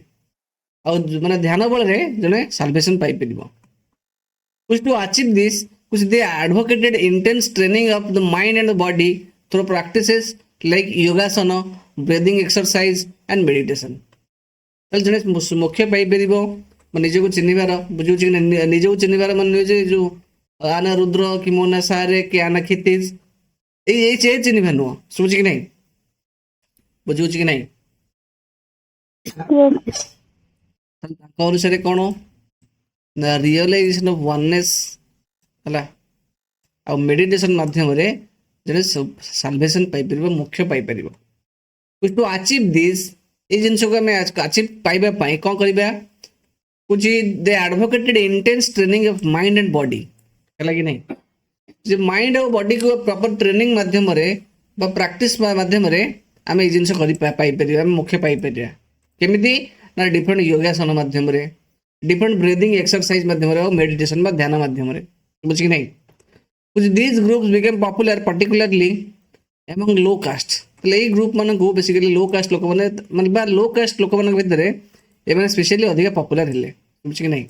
ଆଉ ମାନେ ଧ୍ୟାନ ବଳରେ ଜଣେ ସାଲଭେସନ ପାଇପାରିବ. which to achieve this which they advocated intense training of the mind and the body through practices like yogasana, breathing exercise and meditation. ତାହେଲେ ଜଣେ ମୋକ୍ଷ ପାଇପାରିବ ନିଜକୁ ଚିହ୍ନିବାର ବୁଝୁଛି କି ନିଜକୁ ଚିହ୍ନିବାର ମାନେ ଯେ ଯୋଉ ଆନା ରୁଦ୍ର କି ମୋ ନା ସାରେ କି ଆନା କ୍ଷିତିଜ ଏଇ ଚିହ୍ନିବା ନୁହଁ. ଶୁଭୁଛି କି ନାହିଁ ବୁଝୁଛି କି ନାହିଁ ତାଙ୍କ ଅନୁସାରେ କ'ଣ ନା ରିଅଲାଇଜେସନ ଅଫ ୱାନନେସ୍ ହେଲା ଆଉ ମେଡିଟେସନ ମାଧ୍ୟମରେ ଜଣେ ସାଲଭେସନ ପାଇପାରିବ ମୋକ୍ଷ ପାଇପାରିବ. ଟୁ ଆଚିଭ୍ ଦିସ୍ ଏଇ ଜିନିଷକୁ ଆମେ ଆଚିଭ୍ ପାଇବା ପାଇଁ କ'ଣ କରିବା କୁଛି they advocated intense training of mind and body ହେଲା କି ନାହିଁ ଯେ ମାଇଣ୍ଡ ଆଉ ବଡିକୁ ପ୍ରପର ଟ୍ରେନିଂ ମାଧ୍ୟମରେ ବା ପ୍ରାକ୍ଟିସ୍ ମାଧ୍ୟମରେ ଆମେ ଏଇ ଜିନିଷ ପାଇପାରିବା ଆମେ ମୋକ୍ଷ ପାଇପାରିବା. କେମିତି ନା ଡିଫରେଣ୍ଟ ଯୋଗାସନ ମାଧ୍ୟମରେ different breathing exercise ମାଧ୍ୟମରେ ଆଉ ମେଡିଟେସନ ବା ଧ୍ୟାନ ମାଧ୍ୟମରେ ବୁଝି କି ନାହିଁ. these groups became popular particularly among low caste. ତାହେଲେ ଏଇ ଗ୍ରୁପ ମାନଙ୍କୁ ବେସିକାଲି ଲୋ କାଷ୍ଟ ଲୋକମାନେ ମାନେ ବା ଲୋ କାଷ୍ଟ ଲୋକମାନଙ୍କ ଭିତରେ ଏମାନେ ସ୍ପେଶିଆଲି ଅଧିକା ପପୁଲାର ହେଲେ ବୁଝି କି ନାହିଁ.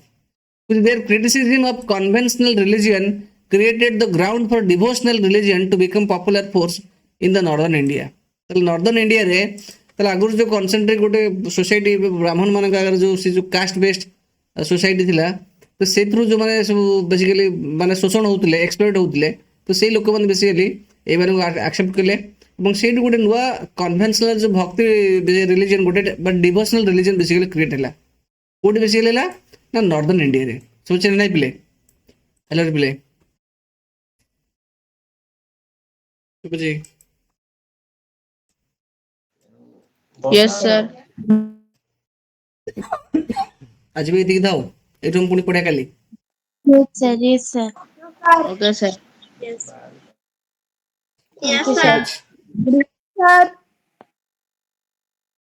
their criticism of conventional religion created the ground for devotional religion to become popular force in the northern India. ତାହେଲେ ନର୍ଦର୍ନ ଇଣ୍ଡିଆରେ ତାହେଲେ ଆଗରୁ ଯୋଉ କନସେନ୍ଟ୍ରେଟ୍ ଗୋଟେ ସୋସାଇଟି ବ୍ରାହ୍ମଣ ମାନଙ୍କ ଆଗରେ ଯୋଉ ସେ ଯୋଉ କାଷ୍ଟ ବେସ୍ଡ सोसाइटी थिला तो सेथरु जो माने सब बेसिकली माने शोषण होउतले एक्सप्लॉइट होउतले तो सेही लोक माने बेसिकली ए माने एक्सेप्ट करले এবং सेही गोटे नुवा कन्वेंशनल जो भक्ति रिलीजन गोटे but devotional religion basically create हैला कोड बेसिकली हैला ना नॉर्दर्न इंडिया रे सोचे नहीं पिले हेलो पिले बुझी यस सर. आज भी दिख दाओ एठम पुणी पढ़ा काली. Yes sir. Yes sir. Okay sir. Yes. Yes sir. Sir